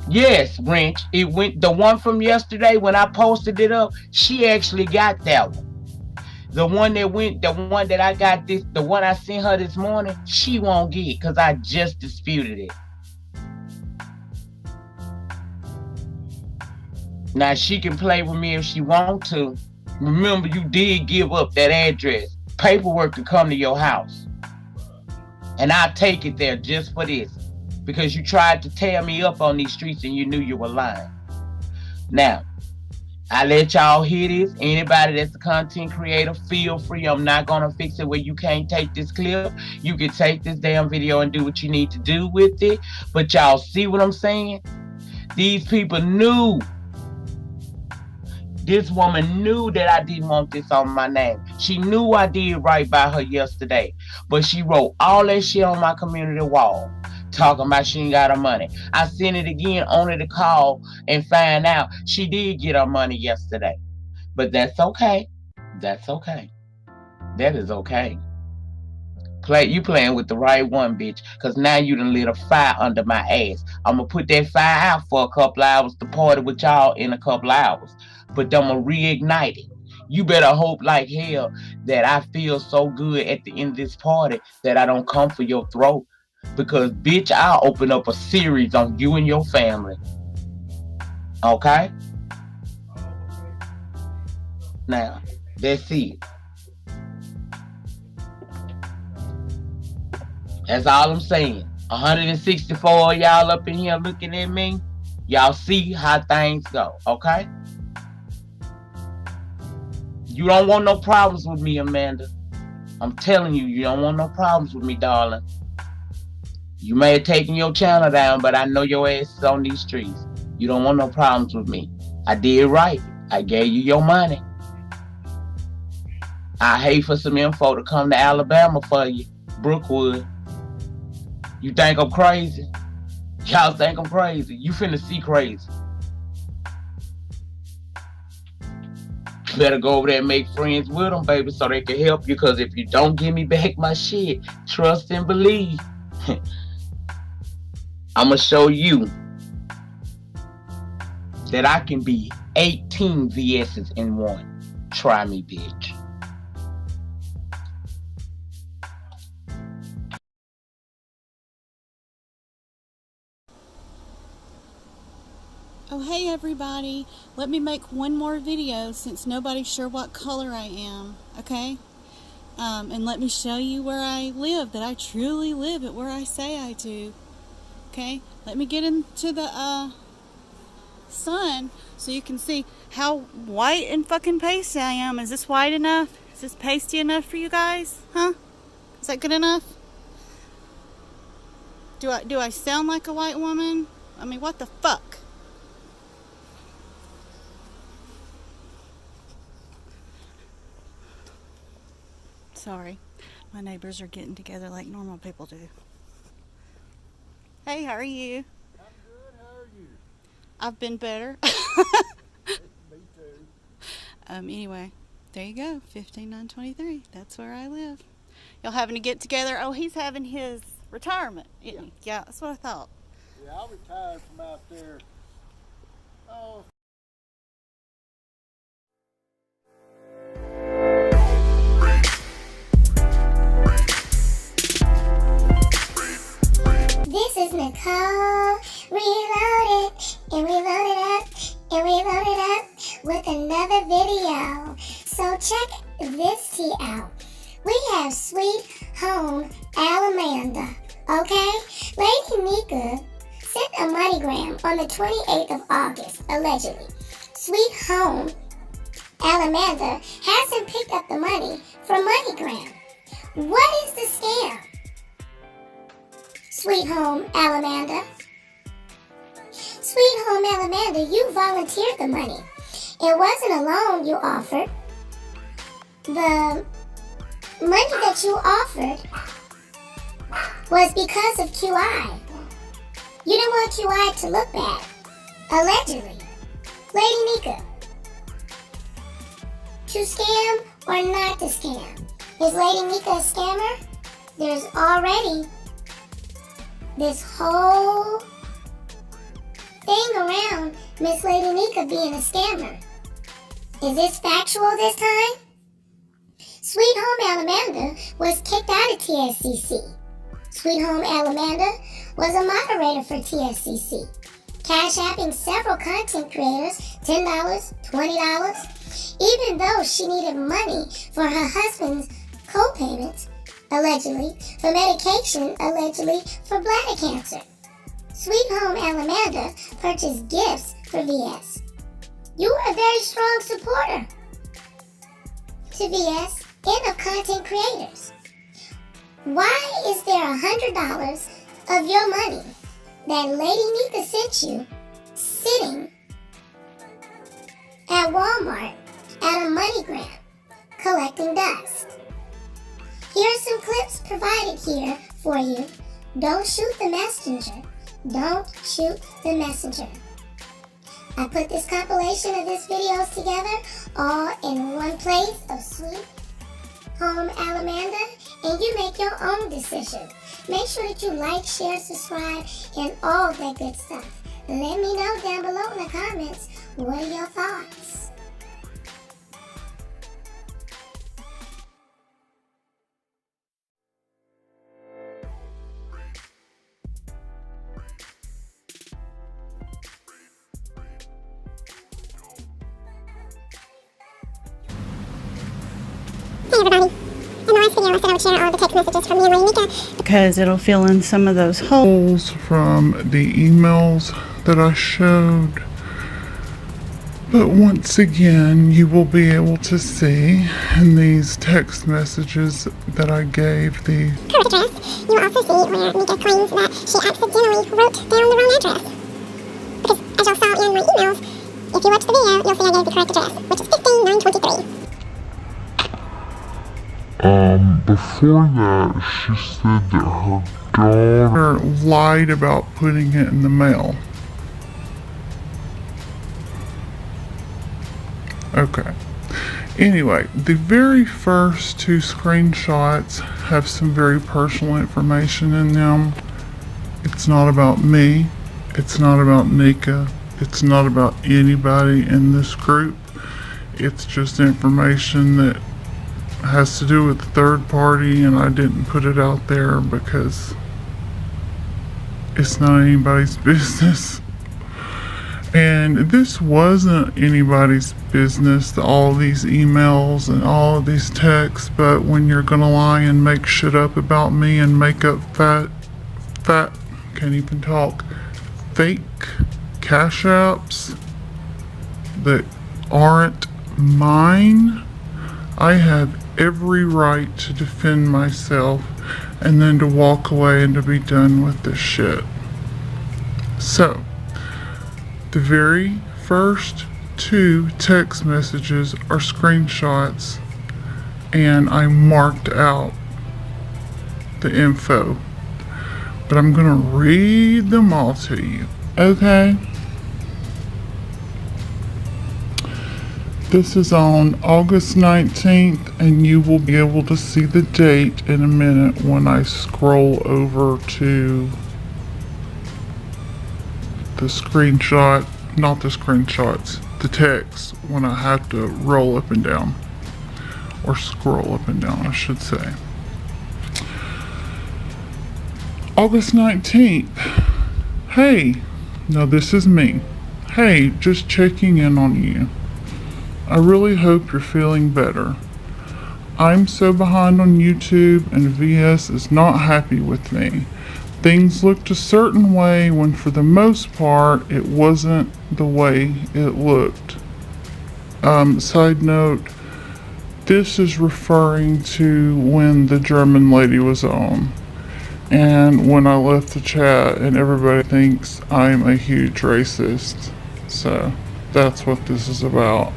Yes, Wrench. It went the one from yesterday when I posted it up. She actually got that one. The one that I got the one I sent her this morning, she won't get because I just disputed it. Now she can play with me if she want to. Remember, you did give up that address. Paperwork to come to your house. And I'll take it there just for this. Because you tried to tear me up on these streets and you knew you were lying. Now, I let y'all hear this. Anybody that's a content creator, feel free. I'm not going to fix it where you can't take this clip. You can take this damn video and do what you need to do with it. But y'all see what I'm saying? These people knew. This woman knew that I didn't want this on my name. She knew I did right by her yesterday. But she wrote all that shit on my community wall. Talking about she ain't got her money. I sent it again only to call and find out she did get her money yesterday. But that's okay. That's okay. That is okay. You playing with the right one, bitch. Because now you done lit a fire under my ass. I'm going to put that fire out for a couple hours to party with y'all in a couple hours. But I'm going to reignite it. You better hope like hell that I feel so good at the end of this party that I don't come for your throat. Because, bitch, I'll open up a series on you and your family. Okay? Now, that's it. That's all I'm saying. 164 of y'all up in here looking at me. Y'all see how things go, okay? You don't want no problems with me, Amanda. I'm telling you, you don't want no problems with me, darling. You may have taken your channel down, but I know your ass is on these streets. You don't want no problems with me. I did right. I gave you your money. I hate for some info to come to Alabama for you. Brookwood. You think I'm crazy? Y'all think I'm crazy. You finna see crazy. You better go over there and make friends with them, baby, so they can help you. Because if you don't give me back my shit, trust and believe. I'm going to show you that I can be 18 VS's in one. Try me, bitch. Oh, hey everybody. Let me make one more video since nobody's sure what color I am, okay? And let me show you where I live, that I truly live at where I say I do. Okay, let me get into the sun so you can see how white and fucking pasty I am. Is this white enough? Is this pasty enough for you guys? Huh? Is that good enough? Do I sound like a white woman? I mean, what the fuck? Sorry. My neighbors are getting together like normal people do. Hey, how are you? I'm good. How are you? I've been better. Me too. Anyway, there you go. 15923. That's where I live. Y'all having to get together? Oh, he's having his retirement, isn't he? Yeah, that's what I thought. Yeah, I retired from out there. Oh. This is Nicole Reloaded, and we loaded up, and we loaded up with another video. So check this tea out. We have Sweet Home Alamanda, okay? Lady Nyca sent a moneygram on the 28th of August, allegedly. Sweet Home Alamanda hasn't picked up the money from MoneyGram. What is the scam? Sweet Home Alamanda. Sweet Home Alamanda, you volunteered the money. It wasn't a loan you offered. The money that you offered was because of QI. You didn't want QI to look bad. Allegedly. Lady Nyca. To scam or not to scam? Is Lady Nyca a scammer? There's already this whole thing around Miss Lady Nyca being a scammer. Is this factual this time? Sweet Home Alamanda was kicked out of TSCC. Sweet Home Alamanda was a moderator for TSCC, cash apping several content creators $10, $20, even though she needed money for her husband's co-payments, allegedly, for medication, allegedly, for bladder cancer. Sweet Home Alamanda purchased gifts for VS. You were a very strong supporter to VS and of content creators. Why is there $100 of your money that Lady Nyca sent you sitting at Walmart at a MoneyGram collecting dust? Here are some clips provided here for you. Don't shoot the messenger. Don't shoot the messenger. I put this compilation of these videos together all in one place of Sweet Home Alamanda, and you make your own decision. Make sure that you like, share, subscribe, and all that good stuff. Let me know down below in the comments, what are your thoughts? Hey everybody. In the last video I said I would share all the text messages from me and Lady Nyca Because it'll fill in some of those holes. From the emails that I showed. But once again, you will be able to see in these text messages that I gave the correct address. You will also see where Nyca claims that she accidentally wrote down the wrong address. Because as y'all saw in my emails, if you watch the video, you'll see I gave the correct address, which is 15923. Before that, she said that her daughter lied about putting it in the mail. Okay. Anyway, the very first two screenshots have some very personal information in them. It's not about me. It's not about Nyca. It's not about anybody in this group. It's just information that has to do with the third party, and I didn't put it out there because it's not anybody's business. And this wasn't anybody's business, all these emails and all of these texts, but when you're gonna lie and make shit up about me and make up can't even talk, fake cash apps that aren't mine, I have every right to defend myself and then to walk away and to be done with this shit. So, the very first two text messages are screenshots, and I marked out the info, but I'm gonna read them all to you, okay? This is on August 19th, and you will be able to see the date in a minute when I scroll over to the screenshot, not the screenshots, the text, when I have to roll up and down, or scroll up and down, I should say. August 19th. Hey, now this is me. Hey, just checking in on you. I really hope you're feeling better. I'm so behind on YouTube, and VS is not happy with me. Things looked a certain way when for the most part it wasn't the way it looked. Side note, this is referring to when the German lady was on, and when I left the chat and everybody thinks I'm a huge racist. So that's what this is about.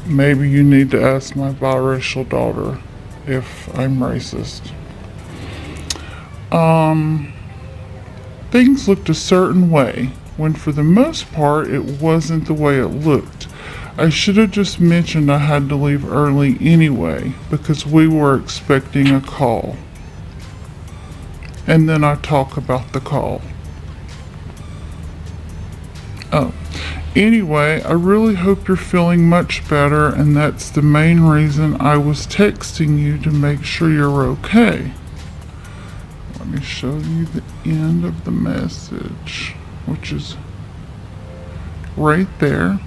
Maybe you need to ask my biracial daughter if I'm racist. Things looked a certain way, when for the most part it wasn't the way it looked. I should have just mentioned I had to leave early anyway, because we were expecting a call. And then I talk about the call. Oh. Anyway, I really hope you're feeling much better, and that's the main reason I was texting you, to make sure you're okay. Let me show you the end of the message, which is right there.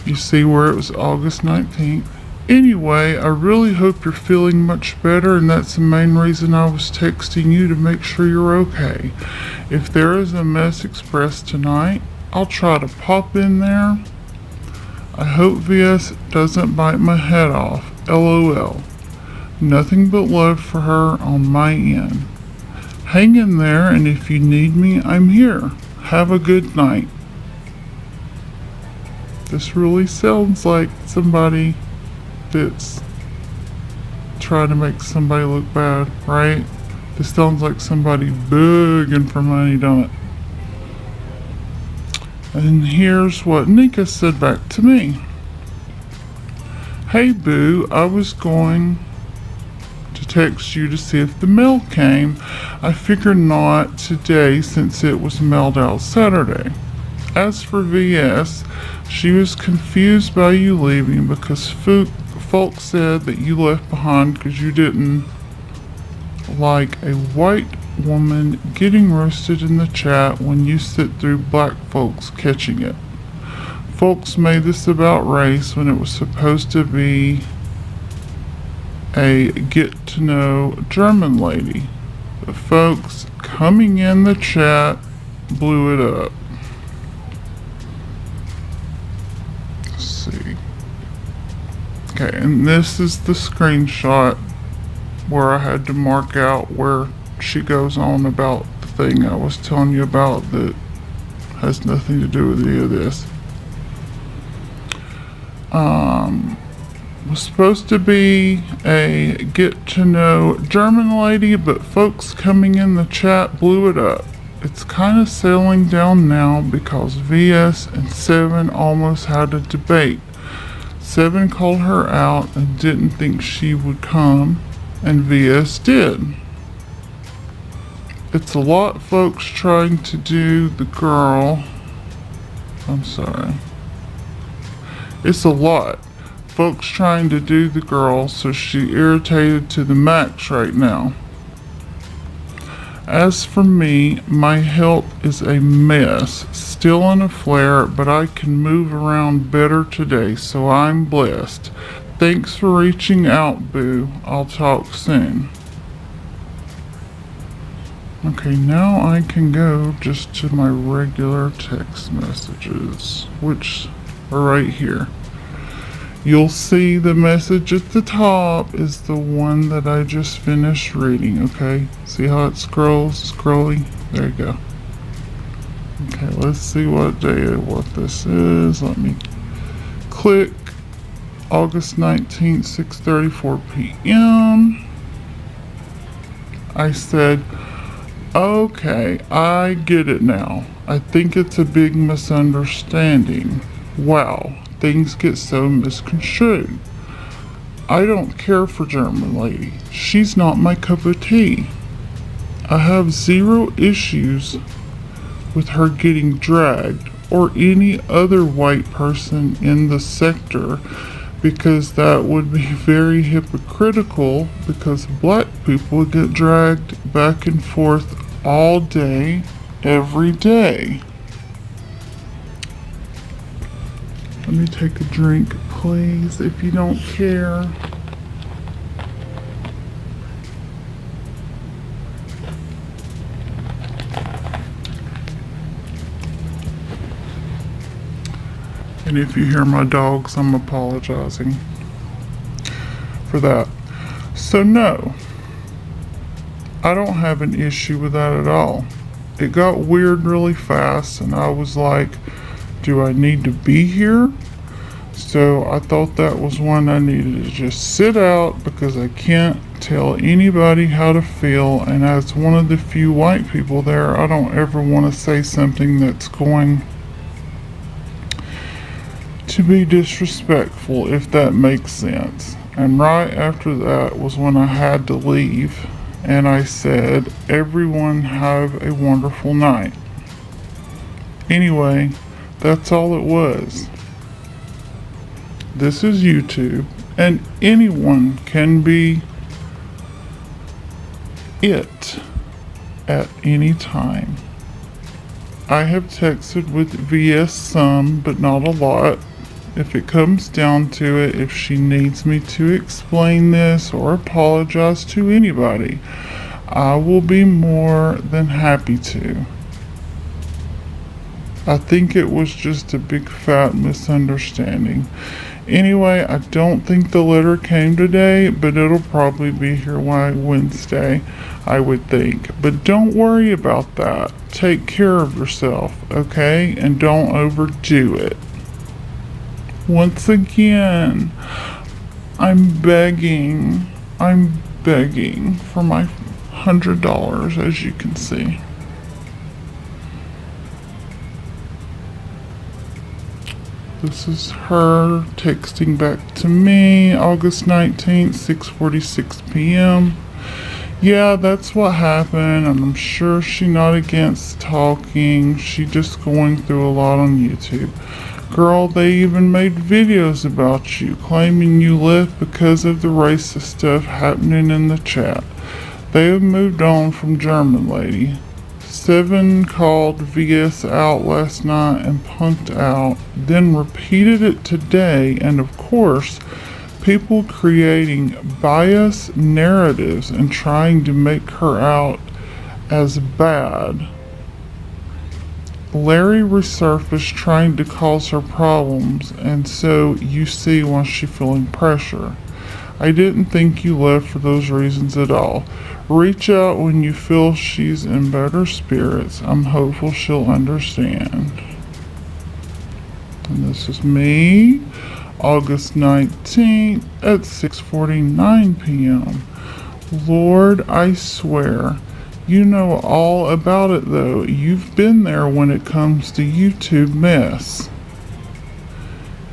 You see where it was August 19th. Anyway, I really hope you're feeling much better, and that's the main reason I was texting you, to make sure you're okay. If there is a mess expressed tonight, I'll try to pop in there. I hope VS doesn't bite my head off. LOL. Nothing but love for her on my end. Hang in there, and if you need me, I'm here. Have a good night. This really sounds like somebody that's trying to make somebody look bad, right? This sounds like somebody begging for money, don't it? And here's what Nyca said back to me. Hey boo, I was going to text you to see if the mail came. I figured not today since it was mailed out Saturday. As for VS, she was confused by you leaving because folks said that you left behind because you didn't like a white woman getting roasted in the chat when you sit through black folks catching it. Folks made this about race when it was supposed to be a get to know German lady. The folks coming in the chat blew it up. Let's see. Okay, and this is the screenshot where I had to mark out where she goes on about the thing I was telling you about that has nothing to do with any of this. Was supposed to be a get to know German lady, but folks coming in the chat blew it up. It's kind of settling down now because VS and Seven almost had a debate. Seven called her out and didn't think she would come, and VS did. It's a lot folks trying to do the girl. I'm sorry. It's a lot folks trying to do the girl, so she irritated to the max right now. As for me, my health is a mess, still in a flare, but I can move around better today, so I'm blessed. Thanks for reaching out, boo. I'll talk soon. Okay, now I can go just to my regular text messages, which are right here. You'll see the message at the top is the one that I just finished reading, okay? See how it scrolls, scrolly? There you go. Okay, let's see what day, what this is. Let me click August 19th, 6:34 p.m. I said, okay, I get it now. I think it's a big misunderstanding. Wow, things get so misconstrued. I don't care for German lady. She's not my cup of tea. I have zero issues with her getting dragged or any other white person in the sector, because that would be very hypocritical, because black people get dragged back and forth all day, every day. Let me take a drink, please, if you don't care. And if you hear my dogs, I'm apologizing for that. So no, I don't have an issue with that at all. It got weird really fast, and I was like, do I need to be here? So I thought that was one I needed to just sit out, because I can't tell anybody how to feel, and as one of the few white people there, I don't ever want to say something that's going to be disrespectful, if that makes sense. And right after that was when I had to leave, and I said, everyone have a wonderful night. Anyway, that's all it was. This is YouTube, and anyone can be it at any time. I have texted with VS some, but not a lot. If it comes down to it, if she needs me to explain this or apologize to anybody, I will be more than happy to. I think it was just a big fat misunderstanding. Anyway, I don't think the letter came today, but it'll probably be here by Wednesday, I would think. But don't worry about that. Take care of yourself, okay? And don't overdo it. Once again, I'm begging for my $100, as you can see. This is her texting back to me, August 19th, 6:46 p.m. Yeah, that's what happened, and I'm sure she's not against talking. She's just going through a lot on YouTube. Girl, they even made videos about you, claiming you left because of the racist stuff happening in the chat. They have moved on from German lady. 7 called VS out last night and punked out, then repeated it today, and of course, people creating biased narratives and trying to make her out as bad. Larry resurfaced trying to cause her problems, and so you see why she's feeling pressure. I didn't think you left for those reasons at all. Reach out when you feel she's in better spirits. I'm hopeful she'll understand. And this is me, August 19th at 6:49 p.m. Lord, I swear, you know all about it though. You've been there when it comes to YouTube mess.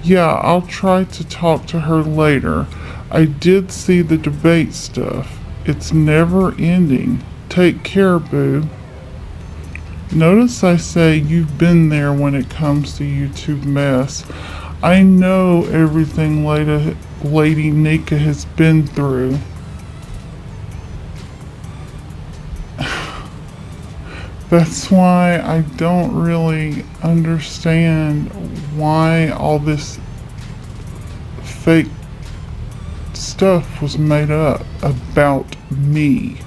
Yeah, I'll try to talk to her later. I did see the debate stuff. It's never ending. Take care, boo. Notice I say you've been there when it comes to YouTube mess. I know everything Lady Nyca has been through. That's why I don't really understand why all this fake stuff was made up about me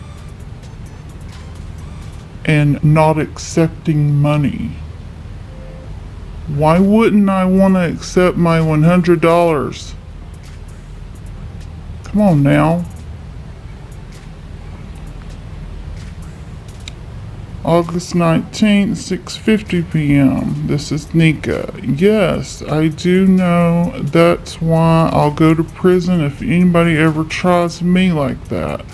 and not accepting money. Why wouldn't I want to accept my $100? Come on now. August 19th, 6:50 p.m. This is Nyca. Yes, I do know. That's why I'll go to prison if anybody ever tries me like that.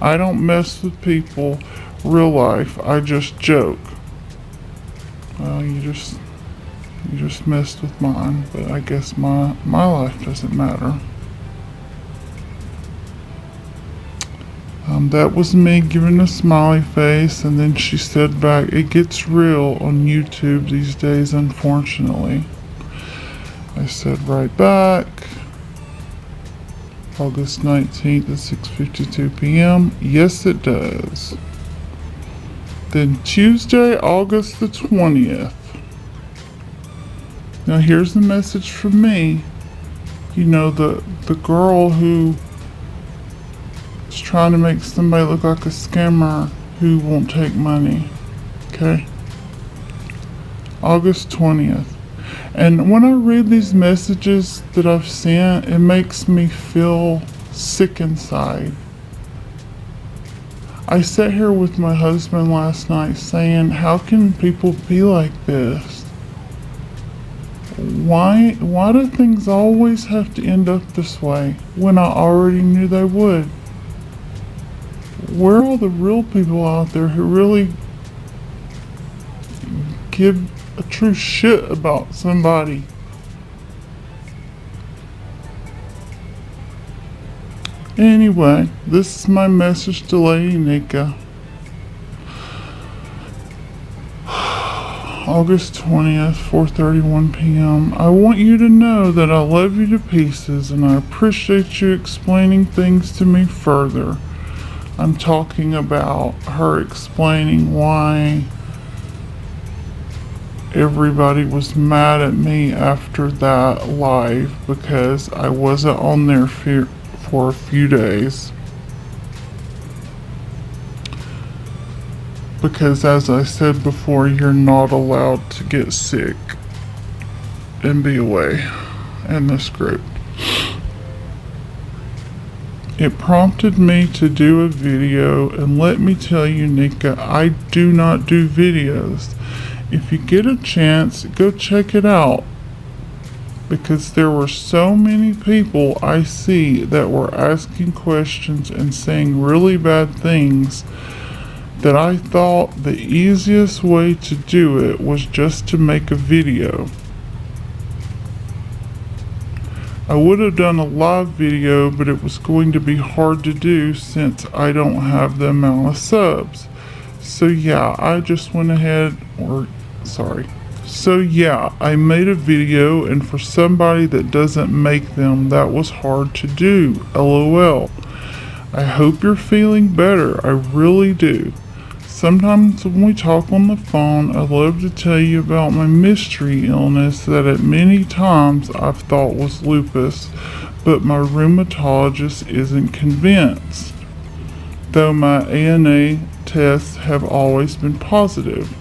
I don't mess with people real life. I just joke. Well, you just messed with mine, but I guess my life doesn't matter. That was me giving a smiley face, and then she said back, it gets real on YouTube these days, unfortunately. I said right back, August 19th at 6:52 p.m. Yes, it does. Then Tuesday, August the 20th. Now here's the message from me. You know, the girl who is trying to make somebody look like a scammer who won't take money. Okay? August 20th. And when I read these messages that I've sent, it makes me feel sick inside. I sat here with my husband last night saying, how can people be like this? Why do things always have to end up this way when I already knew they would? Where are all the real people out there who really give a true shit about somebody? Anyway, this is my message to Lady Nyca. August 20th, 4:31 p.m. I want you to know that I love you to pieces and I appreciate you explaining things to me further. I'm talking about her explaining why everybody was mad at me after that live because I wasn't on there for a few days. Because as I said before, you're not allowed to get sick and be away in this group. It prompted me to do a video, and let me tell you, Nyca, I do not do videos. If you get a chance, go check it out. Because there were so many people I see that were asking questions and saying really bad things that I thought the easiest way to do it was just to make a video. I would have done a live video, but it was going to be hard to do since I don't have the amount of subs. So yeah, I just went ahead, I made a video, and for somebody that doesn't make them, that was hard to do. LOL. I hope you're feeling better. I really do. Sometimes when we talk on the phone, I love to tell you about my mystery illness that at many times I've thought was lupus, but my rheumatologist isn't convinced, though my ANA tests have always been positive.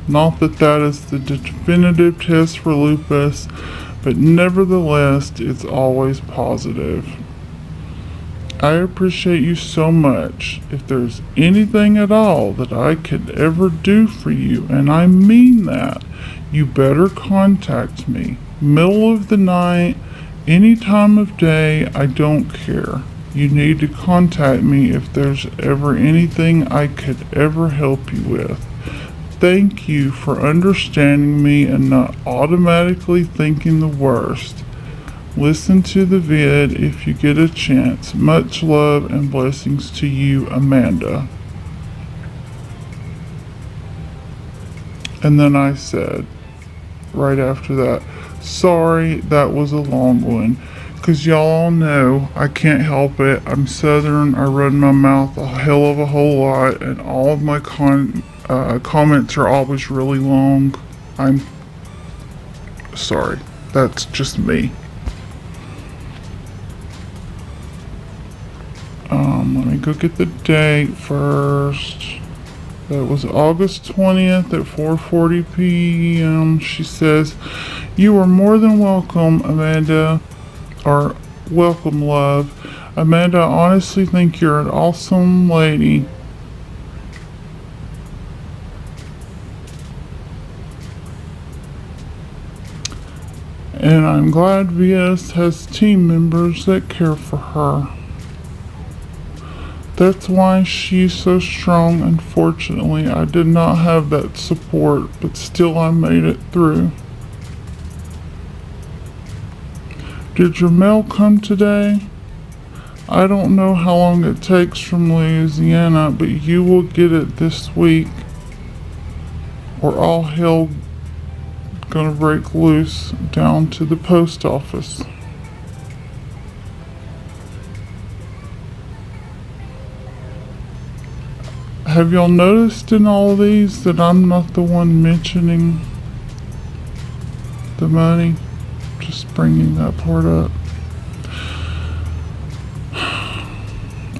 Not that that is the definitive test for lupus, but nevertheless, it's always positive. I appreciate you so much. If there's anything at all that I could ever do for you, and I mean that, you better contact me. Middle of the night, any time of day, I don't care. You need to contact me if there's ever anything I could ever help you with. Thank you for understanding me and not automatically thinking the worst. Listen to the vid if you get a chance. Much love and blessings to you, Amanda. And then I said, right after that, sorry, that was a long one. Because y'all all know I can't help it. I'm Southern. I run my mouth a hell of a whole lot. And all of my comments are always really long. I'm sorry. That's just me. Let me go get the date first. That was August 20th at 4:40 p.m. She says, you are more than welcome, Amanda, or welcome, love. Amanda, I honestly think you're an awesome lady. I'm glad VS has team members that care for her. That's why she's so strong. Unfortunately, I did not have that support, but still I made it through. Did your mail come today? I don't know how long it takes from Louisiana, but you will get it this week, or all hell gonna break loose down to the post office. Have y'all noticed in all of these that I'm not the one mentioning the money? Just bringing that part up.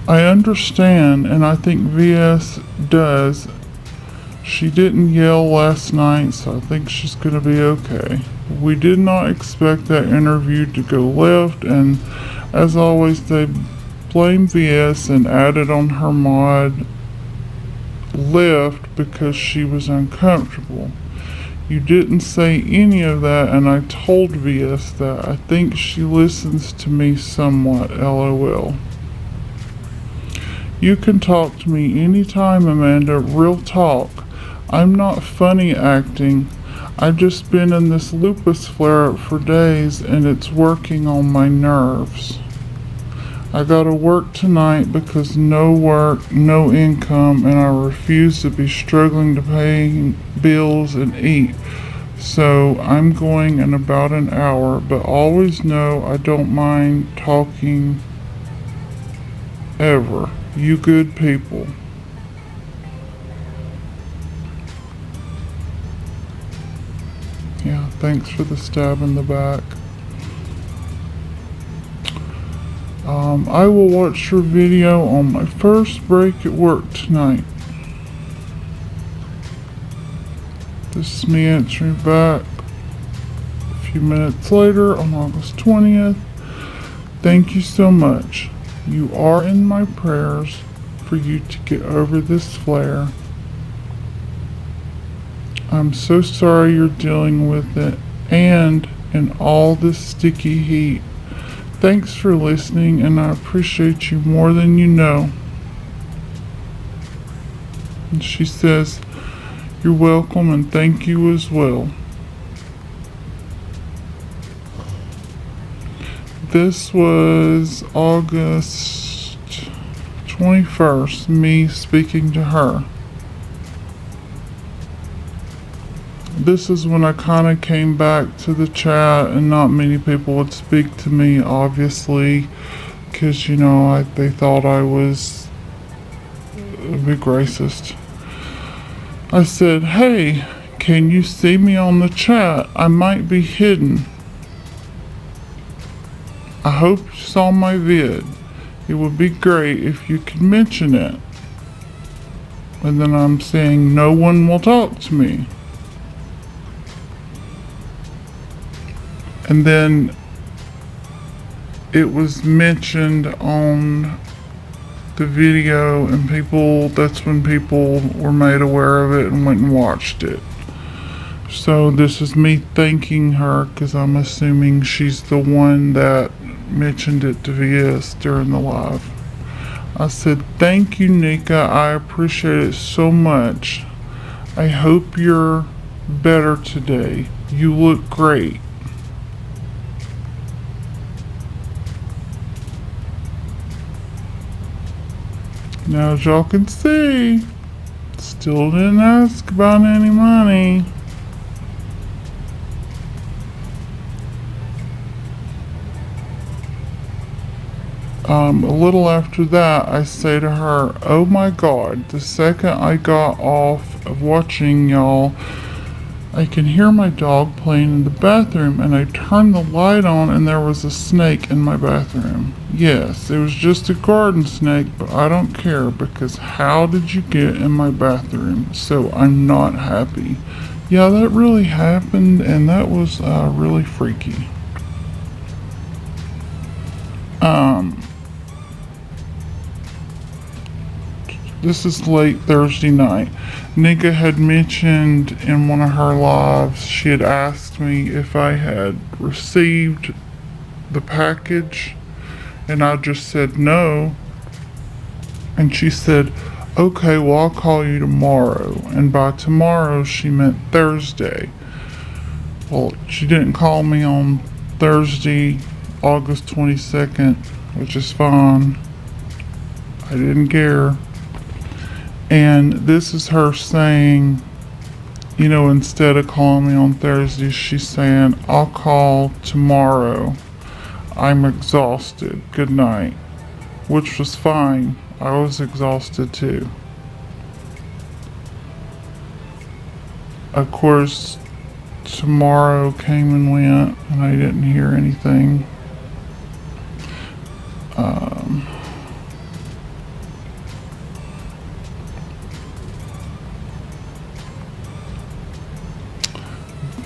I understand, and I think VS does. She didn't yell last night, so I think she's going to be okay. We did not expect that interview to go left, and as always, they blame VS and added on her mod left because she was uncomfortable. You didn't say any of that, and I told VS that. I think she listens to me somewhat, LOL. You can talk to me anytime, Amanda. Real talk. I'm not funny acting. I've just been in this lupus flare-up for days, and it's working on my nerves. I gotta work tonight because no work, no income, and I refuse to be struggling to pay bills and eat. So I'm going in about an hour, but always know I don't mind talking ever. You good people. Yeah, thanks for the stab in the back. I will watch your video on my first break at work tonight. This is me answering back a few minutes later on August 20th. Thank you so much. You are in my prayers for you to get over this flare. I'm so sorry you're dealing with it and in all this sticky heat. Thanks for listening, and I appreciate you more than you know. And she says, you're welcome and thank you as well. This was August 21st, me speaking to her. This is when I kind of came back to the chat, and not many people would speak to me, obviously, because, you know, they thought I was a big racist. I said, hey, can you see me on the chat? I might be hidden. I hope you saw my vid. It would be great if you could mention it. And then I'm saying no one will talk to me. And then it was mentioned on the video, and that's when people were made aware of it and went and watched it. So this is me thanking her, because I'm assuming she's the one that mentioned it to VS during the live. I said, thank you, Nyca. I appreciate it so much. I hope you're better today. You look great. Now, as y'all can see, still didn't ask about any money. A little after that, I say to her, oh my God, the second I got off of watching y'all, I can hear my dog playing in the bathroom, and I turned the light on and there was a snake in my bathroom. Yes, it was just a garden snake, but I don't care, because how did you get in my bathroom? So I'm not happy. Yeah, that really happened, and that was really freaky. This is late Thursday night. Nyca had mentioned in one of her lives, she had asked me if I had received the package, and I just said no. And she said, okay, well, I'll call you tomorrow. And by tomorrow, she meant Thursday. Well, she didn't call me on Thursday, August 22nd, which is fine. I didn't care. And this is her saying, you know, instead of calling me on Thursday, she's saying, I'll call tomorrow. I'm exhausted. Good night. Which was fine. I was exhausted too. Of course, tomorrow came and went, and I didn't hear anything.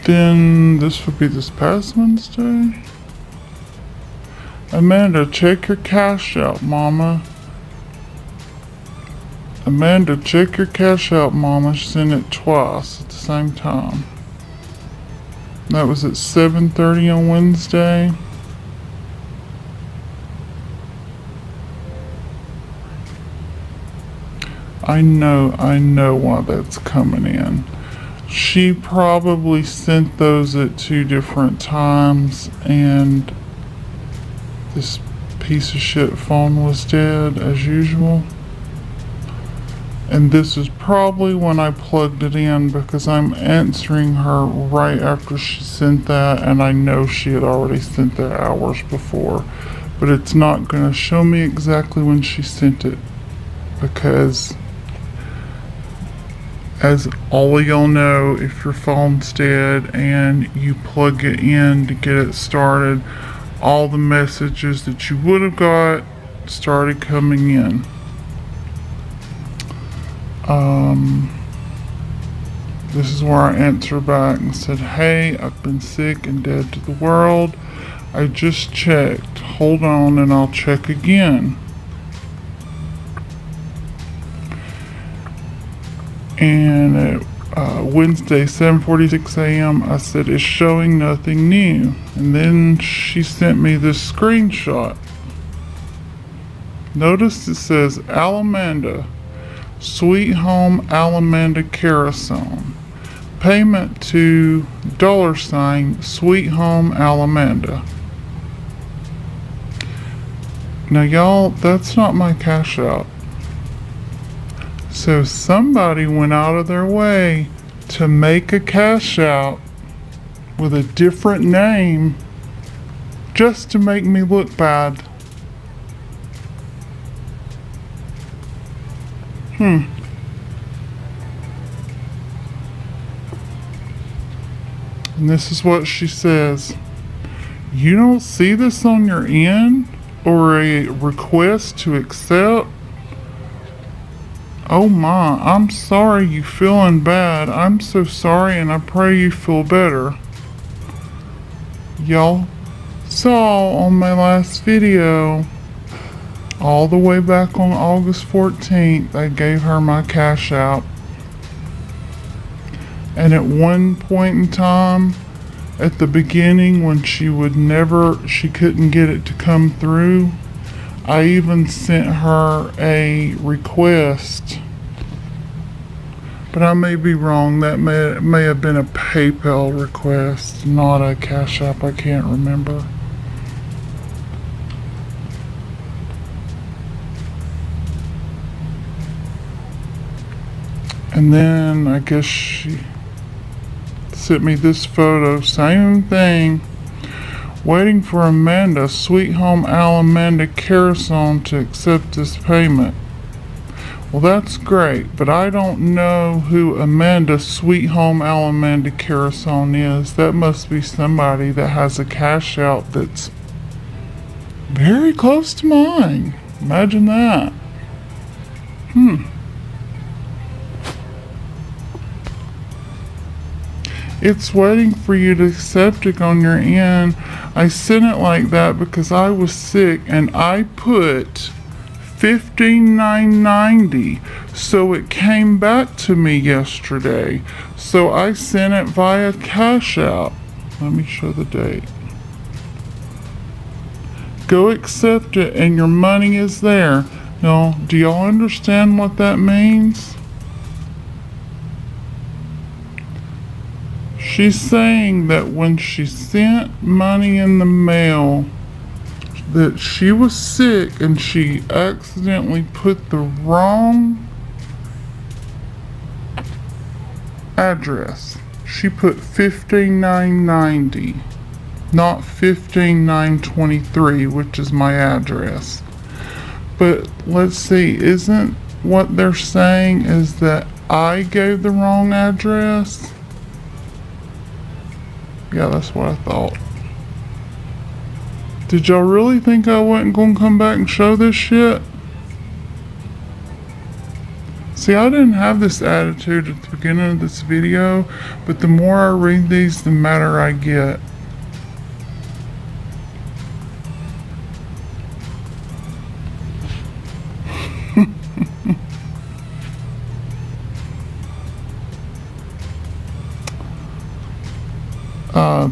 Then this would be this past Wednesday. Amanda, check your cash out, Mama. Amanda, check your cash out, Mama. She sent it twice at the same time. That was at 7:30 on Wednesday. I know why that's coming in. She probably sent those at 2 different times, and this piece of shit phone was dead as usual. And this is probably when I plugged it in, because I'm answering her right after she sent that, and I know she had already sent that hours before. But it's not going to show me exactly when she sent it, because as all of y'all know, if your phone's dead and you plug it in to get it started, all the messages that you would have got started coming in. This is where I answered back and said, hey, I've been sick and dead to the world. I just checked. Hold on and I'll check again. And at Wednesday, 7:46 a.m., I said, it's showing nothing new. And then she sent me this screenshot. Notice it says Alamanda, Sweet Home Alamanda Carousel. Payment to $ Sweet Home Alamanda. Now y'all, that's not my cash out. So somebody went out of their way to make a cash out with a different name just to make me look bad. And this is what she says. You don't see this on your end or a request to accept? Oh my, I'm sorry you feeling bad. I'm so sorry, and I pray you feel better. Y'all saw on my last video, all the way back on August 14th, I gave her my cash out. And at one point in time, at the beginning, when she couldn't get it to come through, I even sent her a request. But I may be wrong. That may have been a PayPal request, not a Cash App. I can't remember. And then I guess she sent me this photo, same thing. Waiting for Amanda, Sweet Home Alamanda Carousel to accept this payment. Well, that's great, but I don't know who Amanda, Sweet Home Alamanda Carousel is. That must be somebody that has a cash out that's very close to mine. Imagine that. It's waiting for you to accept it on your end. I sent it like that because I was sick, and I put $15,990. So it came back to me yesterday. So I sent it via Cash App. Let me show the date. Go accept it and your money is there. Now, do y'all understand what that means? She's saying that when she sent money in the mail, that she was sick and she accidentally put the wrong address. She put 15990, not 15923, which is my address. But let's see, isn't what they're saying is that I gave the wrong address? Yeah, that's what I thought. Did y'all really think I wasn't gonna come back and show this shit? See, I didn't have this attitude at the beginning of this video, but the more I read these, the madder I get.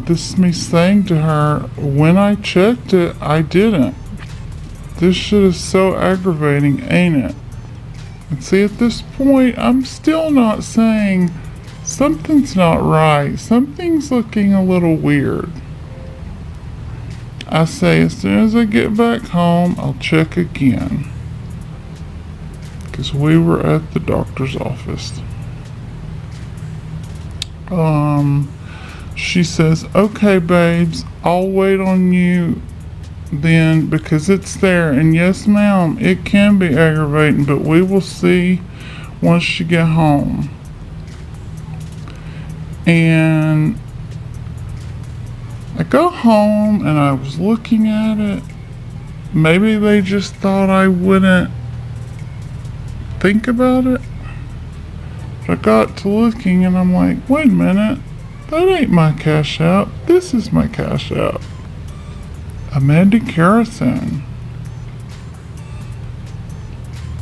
This is me saying to her, when I checked it, I didn't. This shit is so aggravating, ain't it? And see, at this point, I'm still not saying something's not right. Something's looking a little weird. I say, as soon as I get back home, I'll check again. Because we were at the doctor's office. She says, okay, babes, I'll wait on you then because it's there. And yes, ma'am, it can be aggravating, but we will see once you get home. And I go home and I was looking at it. Maybe they just thought I wouldn't think about it. But I got to looking and I'm like, wait a minute. That ain't my Cash App. This is my Cash App. Amanda Carrison.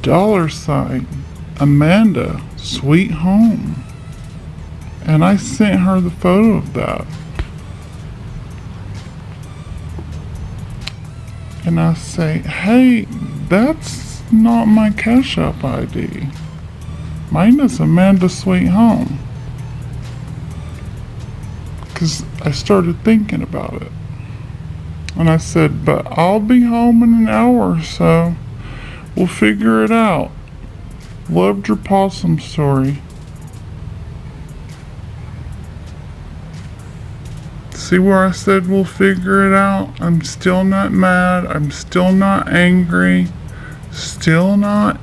$, Amanda, Sweet Home. And I sent her the photo of that. And I say, hey, that's not my Cash App ID. Mine is Amanda Sweet Home. Because I started thinking about it. And I said, but I'll be home in an hour or so. We'll figure it out. Loved your possum story. See where I said we'll figure it out? I'm still not mad. I'm still not angry. Still not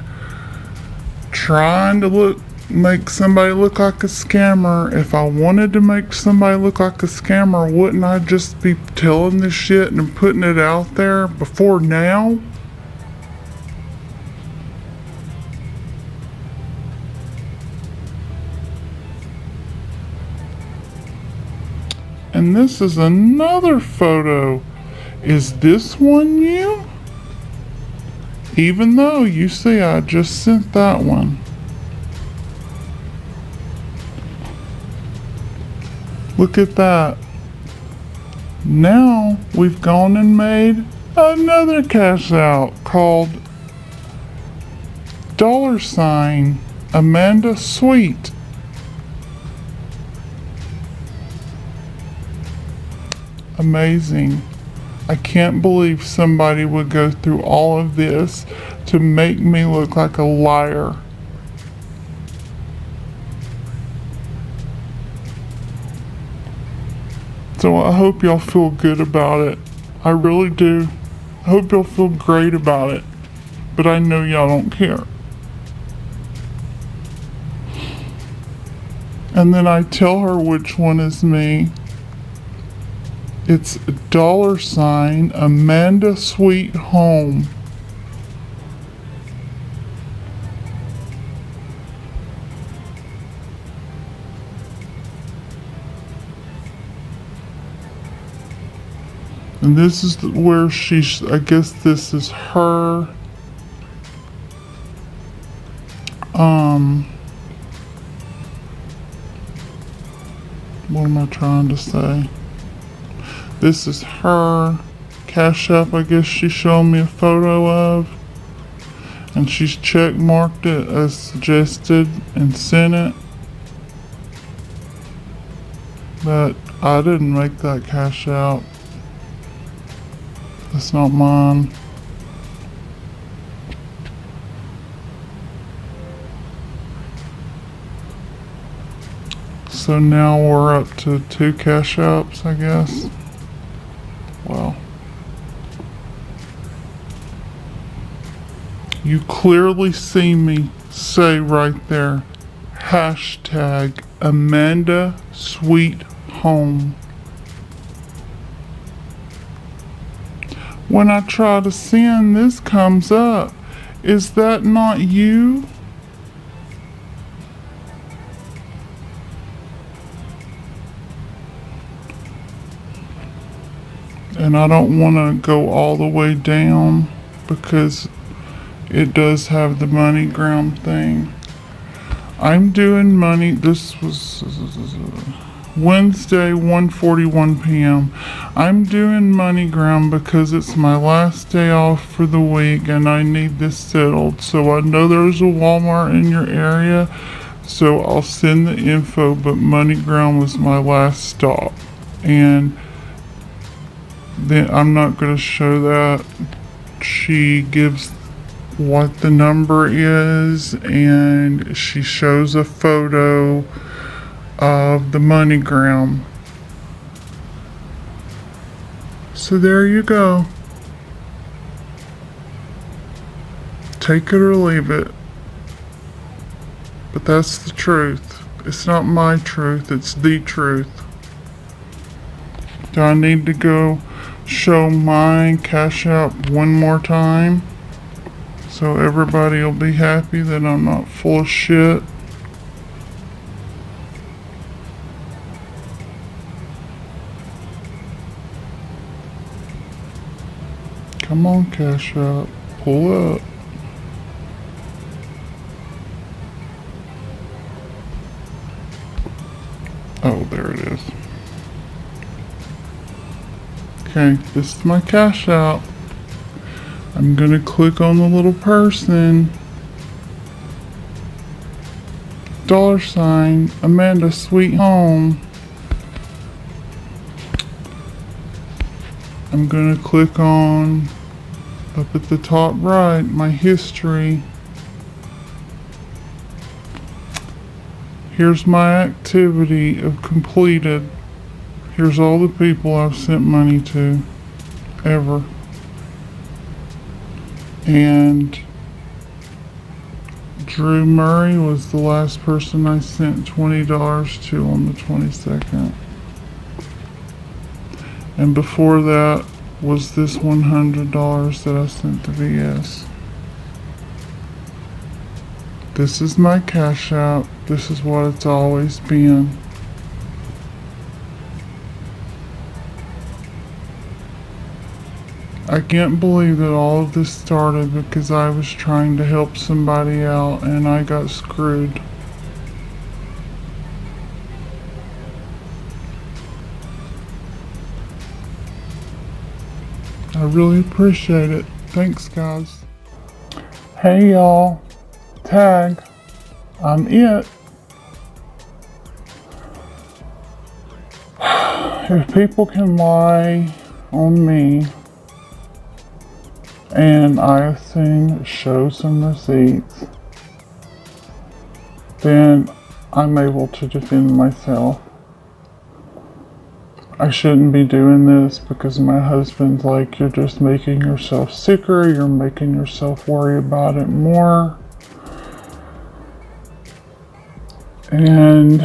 trying to make somebody look like a scammer. If I wanted to make somebody look like a scammer, wouldn't I just be telling this shit and putting it out there before now? And this is another photo. Is this one you? Even though you see I just sent that one. Look at that. Now we've gone and made another cash out called $ Amanda Sweet. Amazing. I can't believe somebody would go through all of this to make me look like a liar. So I hope y'all feel good about it. I really do. I hope y'all feel great about it. But I know y'all don't care. And then I tell her which one is me. It's $ Amanda Sweet Home. And this is where she's, I guess this is her What am I trying to say? This is her Cash App, I guess she showed me a photo of. And she's check marked it as suggested and sent it. But I didn't make that Cash App. That's not mine. So now we're up to 2 Cash Apps, I guess. Wow. You clearly see me say right there, hashtag Amanda Sweet Home. When I try to send, this comes up. Is that not you? And I don't want to go all the way down because it does have the MoneyGram thing. I'm doing money. This was Wednesday, 1:41 p.m. I'm doing MoneyGram because it's my last day off for the week and I need this settled. So I know there's a Walmart in your area, so I'll send the info, but MoneyGram was my last stop. And then I'm not going to show that. She gives what the number is and she shows a photo of the MoneyGram. So there you go. Take it or leave it. But that's the truth. It's not my truth, it's the truth. Do I need to go show my Cash App one more time so everybody will be happy that I'm not full of shit? Come on, Cash App, pull up. Oh, there it is. Okay, this is my Cash App. I'm gonna click on the little person. $, Amanda Sweet Home. I'm gonna click on up at the top right, my history. Here's my activity of completed. Here's all the people I've sent money to ever. And Drew Murray was the last person I sent $20 to on the 22nd. And before that was this $100 that I sent to VS. This is my Cash App. This is what it's always been. I can't believe that all of this started because I was trying to help somebody out and I got screwed. I really appreciate it. Thanks, guys. Hey, y'all. Tag. I'm it. If people can lie on me, and I assume show some receipts, then I'm able to defend myself. I shouldn't be doing this because my husband's like, you're just making yourself sicker, you're making yourself worry about it more. And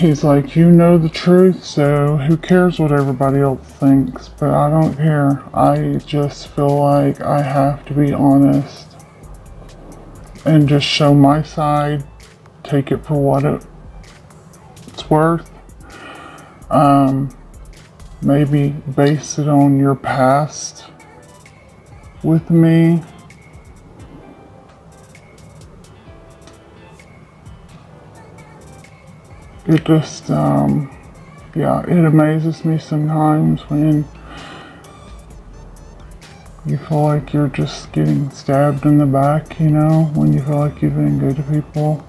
he's like, you know the truth, so who cares what everybody else thinks? But I don't care. I just feel like I have to be honest and just show my side, take it for what it's worth. Maybe base it on your past with me. it just, yeah, it amazes me sometimes when you feel like you're just getting stabbed in the back, you know, when you feel like you've been good to people.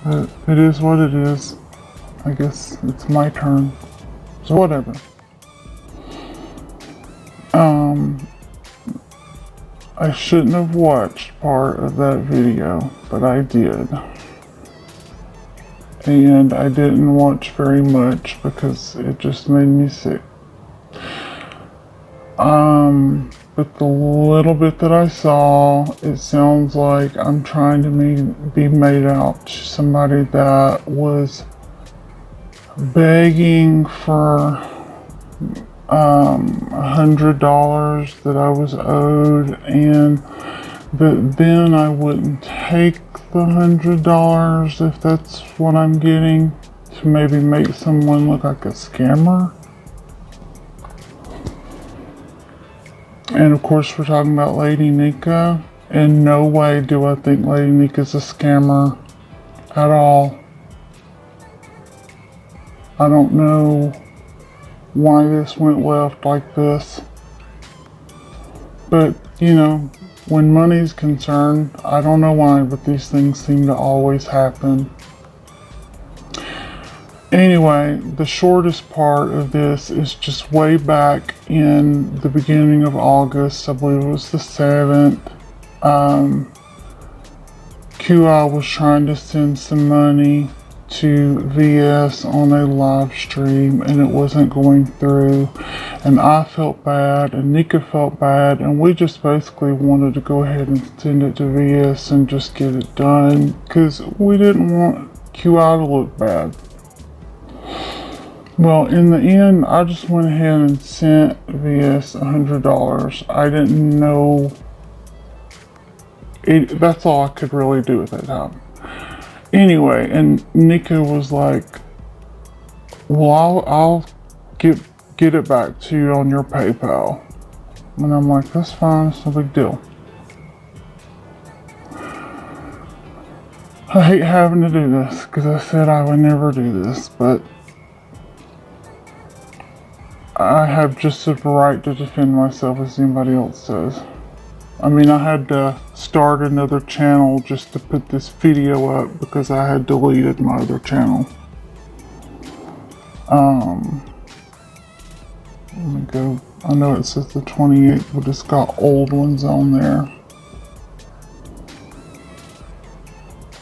But it is what it is. I guess it's my turn. So whatever. I shouldn't have watched part of that video, but I did. And I didn't watch very much because it just made me sick. But the little bit that I saw, it sounds like I'm trying to be made out to somebody that was begging for $100 that I was owed, but then I wouldn't take the $100 if that's what I'm getting, to maybe make someone look like a scammer. And of course we're talking about Lady Nyca. In no way do I think Lady Nyca's a scammer at all. I don't know why this went left like this. But, you know, when money's concerned, I don't know why, but these things seem to always happen. Anyway, the shortest part of this is just way back in the beginning of August. I believe it was the 7th. QI was trying to send some money to VS on a live stream and it wasn't going through, and I felt bad and Nyca felt bad, and we just basically wanted to go ahead and send it to VS and just get it done because we didn't want QI to look bad. Well, in the end, I just went ahead and sent VS $100. I didn't know it, that's all I could really do at that time. Anyway, and Nyca was like, well, I'll get it back to you on your PayPal. And I'm like, that's fine, it's no big deal. I hate having to do this because I said I would never do this, but I have just a right to defend myself as anybody else does. I mean, I had to start another channel just to put this video up because I had deleted my other channel. Let me go. I know it says the 28th, but it's got old ones on there.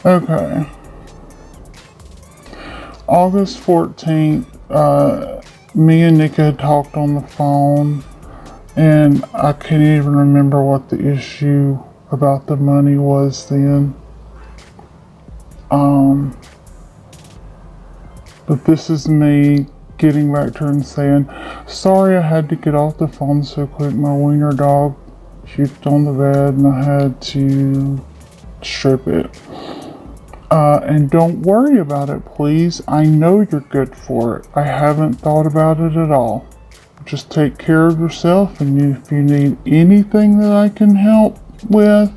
Okay. August 14th, me and Nyca had talked on the phone. And I can't even remember what the issue about the money was then. But this is me getting back to her and saying, sorry I had to get off the phone so quick. My wiener dog puked on the bed and I had to strip it. And don't worry about it, please. I know you're good for it. I haven't thought about it at all. Just take care of yourself, and if you need anything that I can help with,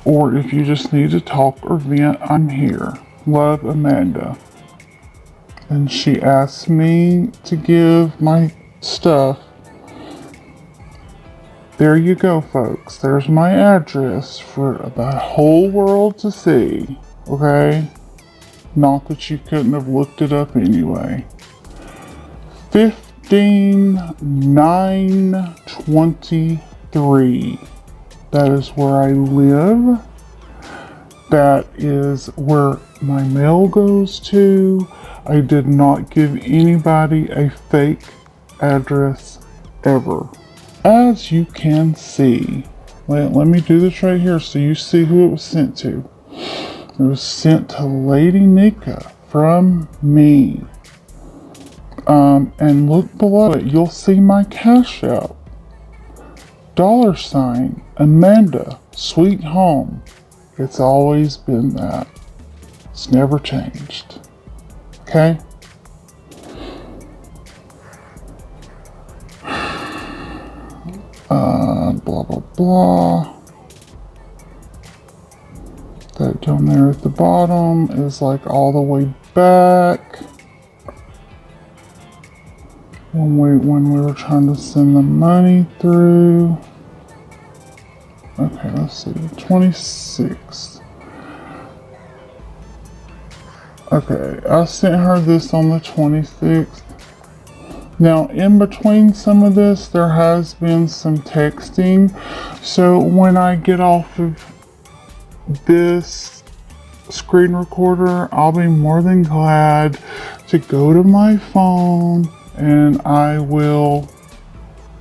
or if you just need to talk or vent, I'm here. Love, Amanda. And she asked me to give my stuff. There you go, folks. There's my address for the whole world to see. Okay? Not that you couldn't have looked it up anyway. 15923. That is where I live. That is where my mail goes to. I did not give anybody a fake address ever. As you can see, let me do this right here so you see who it was sent to. It was sent to Lady Nyca from me. And look below it, you'll see my cash out. $ Amanda, sweet home. It's always been that. It's never changed. Okay? Blah, blah, blah. That down there at the bottom is like all the way back. When we were trying to send the money through. Okay, let's see, the 26th. Okay, I sent her this on the 26th. Now, in between some of this, there has been some texting. So when I get off of this screen recorder, I'll be more than glad to go to my phone and I will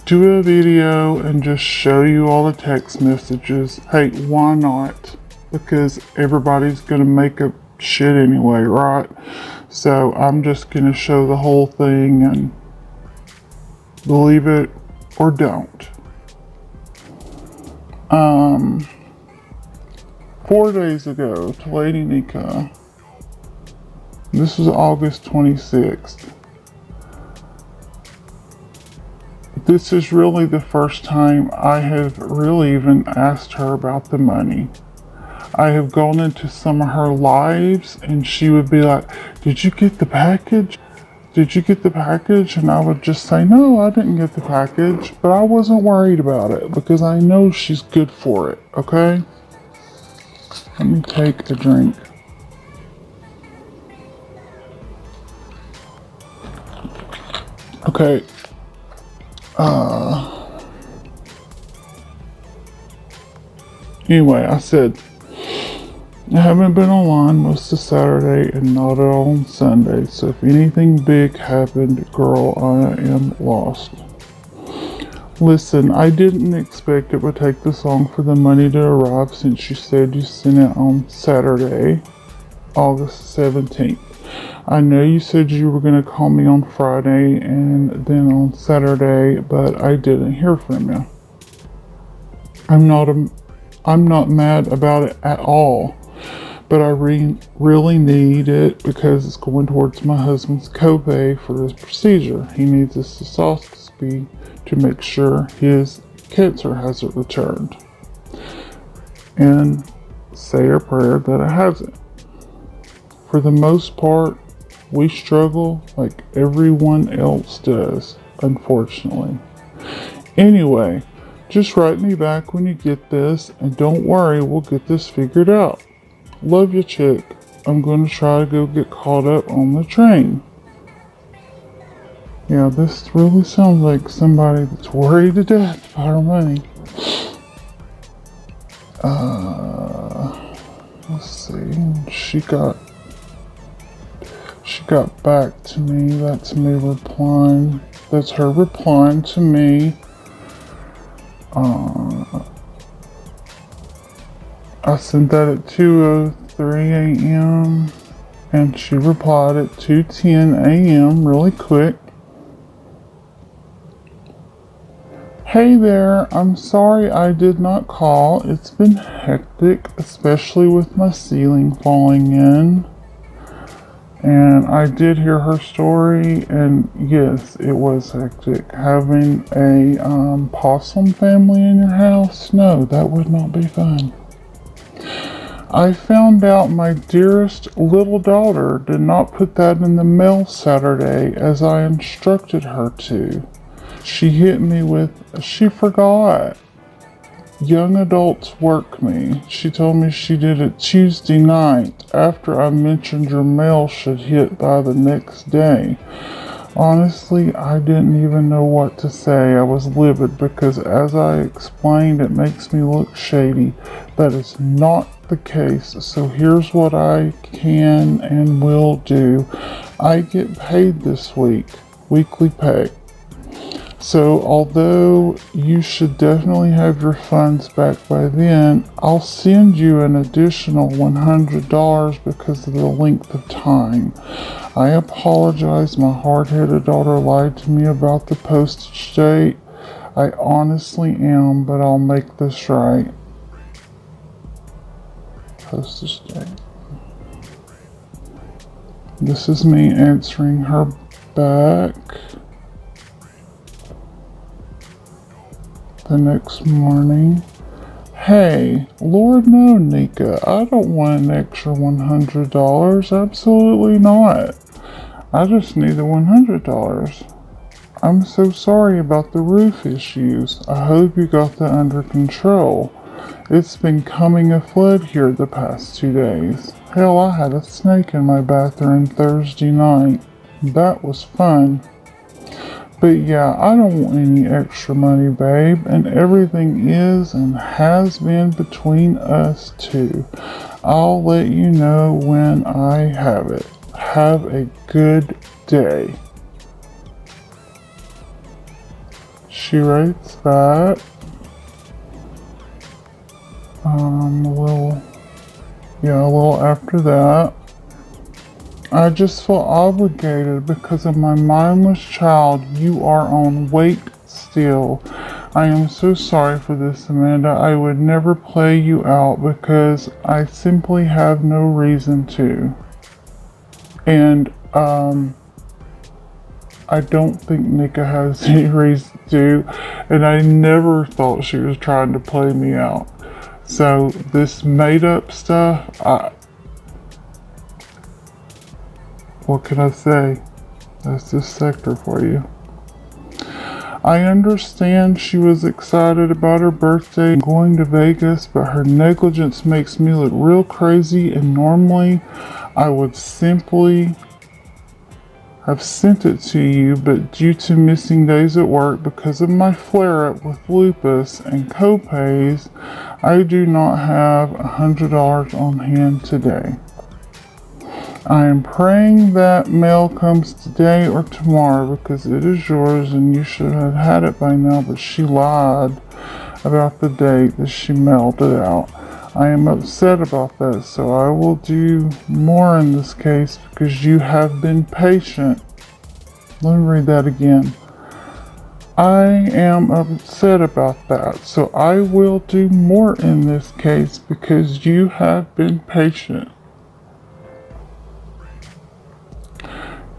do a video and just show you all the text messages. Hey, why not? Because everybody's gonna make up shit anyway, right? So I'm just gonna show the whole thing and believe it or don't. 4 days ago to Lady Nyca, this was August 26th. This is really the first time I have really even asked her about the money. I have gone into some of her lives and she would be like, did you get the package? Did you get the package? And I would just say, no, I didn't get the package, but I wasn't worried about it because I know she's good for it, okay? Let me take a drink. Okay. Anyway, I said, I haven't been online most of Saturday and not at all on Sunday, so if anything big happened, girl, I am lost. Listen, I didn't expect it would take this long for the money to arrive since you said you sent it on Saturday, August 17th. I know you said you were going to call me on Friday and then on Saturday, but I didn't hear from you. I'm not mad about it at all, but I really need it because it's going towards my husband's copay for his procedure. He needs a cystoscopy to make sure his cancer hasn't returned. And say a prayer that it hasn't. For the most part, we struggle like everyone else does, unfortunately. Anyway, just write me back when you get this, and don't worry, we'll get this figured out. Love you, chick. I'm going to try to go get caught up on the train. Yeah, this really sounds like somebody that's worried to death about her money. Let's see. She got back to me. That's me replying. That's her replying to me. I sent that at 2:03 a.m. and she replied at 2:10 a.m. really quick. Hey there, I'm sorry I did not call. It's been hectic, especially with my ceiling falling in. And I did hear her story, and yes, it was hectic. Having a possum family in your house? No, that would not be fun. I found out my dearest little daughter did not put that in the mail Saturday as I instructed her to. She hit me with, she forgot. Young adults work me. She told me she did it Tuesday night after I mentioned your mail should hit by the next day. Honestly, I didn't even know what to say. I was livid because as I explained, it makes me look shady. That is not the case. So here's what I can and will do. I get paid this week, weekly pay. So although you should definitely have your funds back by then, I'll send you an additional $100 because of the length of time. I apologize, my hard-headed daughter lied to me about the postage date. I honestly am, but I'll make this right. Postage date. This is me answering her back. The next morning. Hey, Lord no, Nyca, I don't want an extra $100. Absolutely not. I just need the $100. I'm so sorry about the roof issues. I hope you got that under control. It's been coming a flood here the past 2 days. Hell, I had a snake in my bathroom Thursday night. That was fun. But yeah, I don't want any extra money, babe, and everything is and has been between us two. I'll let you know when I have it. Have a good day. She writes back, a little after that. I just feel obligated because of my mindless child. You are on wait still. I am so sorry for this, Amanda. I would never play you out because I simply have no reason to. And, I don't think Nyca has any reason to, and I never thought she was trying to play me out. So this made up stuff, what can I say? That's this sector for you. I understand she was excited about her birthday and going to Vegas, but her negligence makes me look real crazy, and normally I would simply have sent it to you, but due to missing days at work because of my flare-up with lupus and co-pays, I do not have $100 on hand today. I am praying that mail comes today or tomorrow because it is yours and you should have had it by now, but she lied about the date that she mailed it out. I am upset about that, so I will do more in this case because you have been patient. Let me read that again. I am upset about that, so I will do more in this case because you have been patient.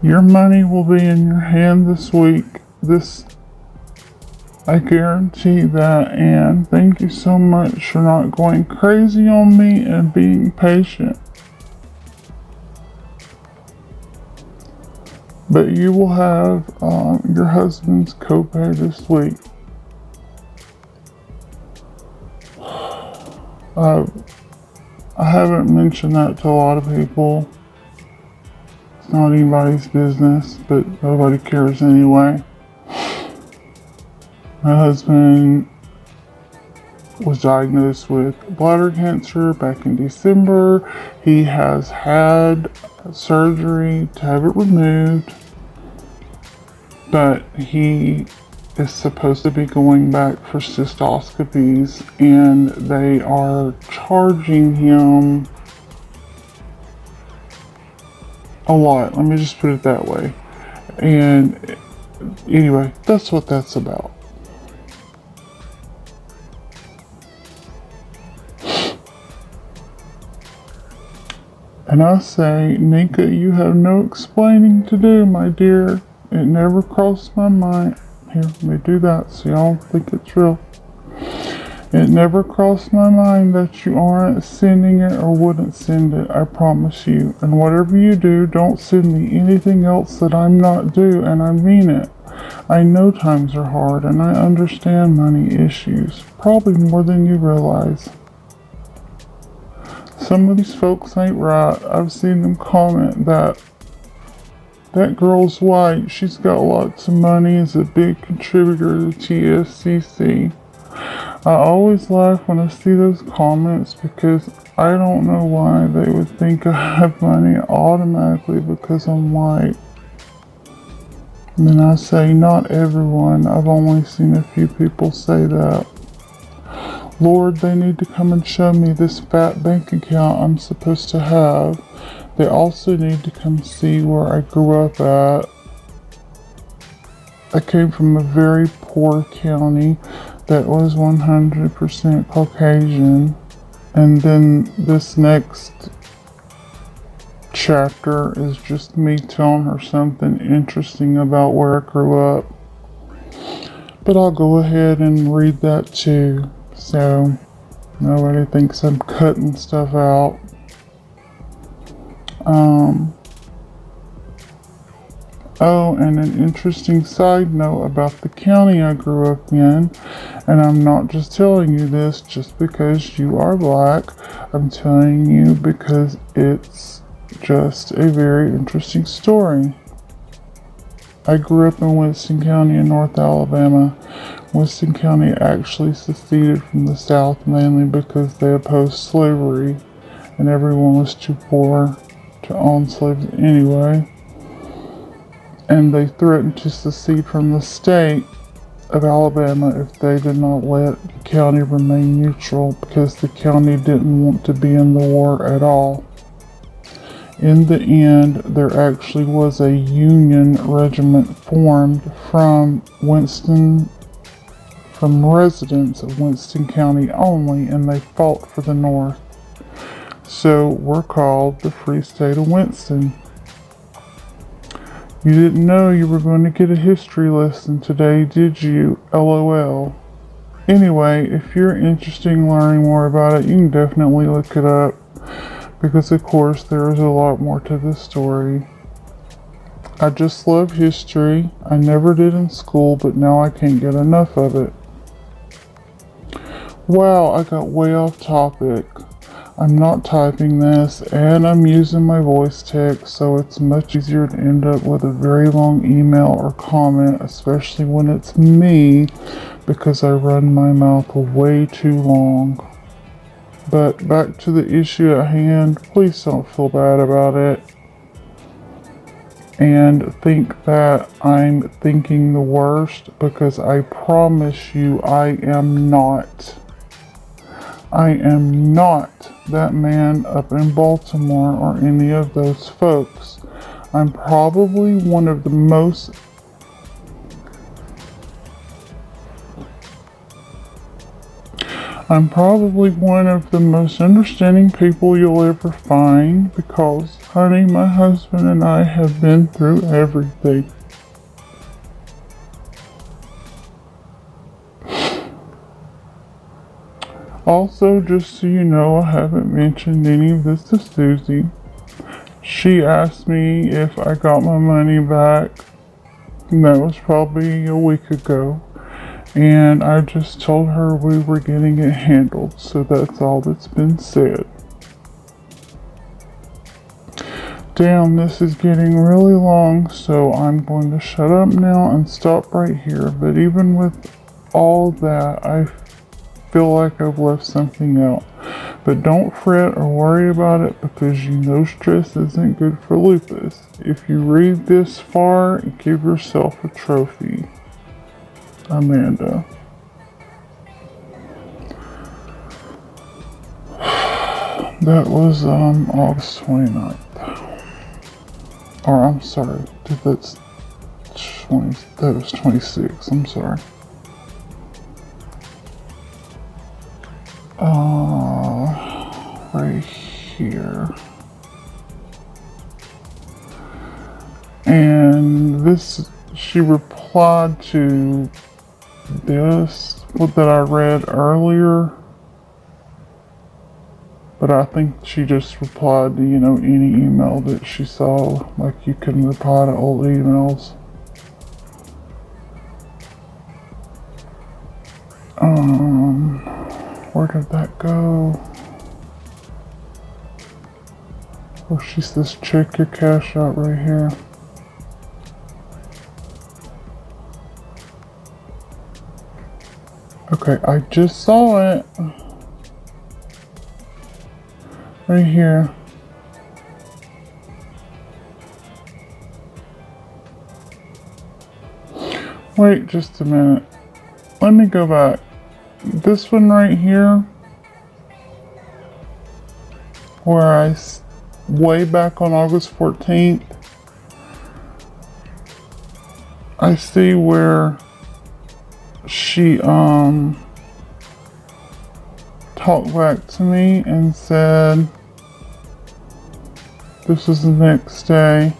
Your money will be in your hand this week. I guarantee that, and thank you so much for not going crazy on me and being patient. But you will have your husband's copay this week. I haven't mentioned that to a lot of people. It's not anybody's business, but nobody cares anyway. My husband was diagnosed with bladder cancer back in December. He has had surgery to have it removed, but he is supposed to be going back for cystoscopies, and they are charging him a lot. Let me just put it that way. And anyway, that's what that's about. And I say, Nyca, you have no explaining to do, my dear. It never crossed my mind. Here, let me do that so y'all think it's real. It never crossed my mind that you aren't sending it or wouldn't send it, I promise you. And whatever you do, don't send me anything else that I'm not due, and I mean it. I know times are hard, and I understand money issues, probably more than you realize. Some of these folks ain't right. I've seen them comment that girl's white, she's got lots of money, is a big contributor to TSCC. I always laugh when I see those comments because I don't know why they would think I have money automatically because I'm white. And then I say, not everyone. I've only seen a few people say that. Lord, they need to come and show me this fat bank account I'm supposed to have. They also need to come see where I grew up at. I came from a very poor county that was 100% Caucasian. And then this next chapter is just me telling her something interesting about where I grew up. But I'll go ahead and read that too. So, Nobody thinks I'm cutting stuff out. Oh, and an interesting side note about the county I grew up in, and I'm not just telling you this just because you are black. I'm telling you because it's just a very interesting story. I grew up in Winston County in North Alabama. Winston County actually seceded from the South mainly because they opposed slavery, and everyone was too poor to own slaves anyway. And they threatened to secede from the state of Alabama if they did not let the county remain neutral, because the county didn't want to be in the war at all. In the end, there actually was a Union regiment formed from residents of Winston County only, and they fought for the North. So we're called the Free State of Winston. You didn't know you were going to get a history lesson today, did you? LOL. Anyway, if you're interested in learning more about it, you can definitely look it up, because of course there is a lot more to this story. I just love history. I never did in school, but now I can't get enough of it. Wow, I got way off topic. I'm not typing this, and I'm using my voice text, so it's much easier to end up with a very long email or comment, especially when it's me, because I run my mouth way too long. But back to the issue at hand, please don't feel bad about it, and think that I'm thinking the worst, because I promise you I am not. I am not that man up in Baltimore or any of those folks. I'm probably one of the most understanding people you'll ever find, because, honey, my husband and I have been through everything. Also, just so you know, I haven't mentioned any of this to Susie. She asked me if I got my money back. And that was probably a week ago. And I just told her we were getting it handled. So that's all that's been said. Damn, this is getting really long, so I'm going to shut up now and stop right here. But even with all that, I feel like I've left something out. But don't fret or worry about it, because you know stress isn't good for lupus. If you read this far, give yourself a trophy. Amanda. That was August 29th. Or I'm sorry, that was 26. I'm sorry. Right here. And this, she replied to this, what that I read earlier. But I think she just replied to, any email that she saw. Like, you can reply to old emails. Where did that go? Oh, she says check your cash out right here. Okay, I just saw it. Right here. Wait just a minute. Let me go back. This one right here, where way back on August 14th, I see where she talked back to me and said, this is the next day.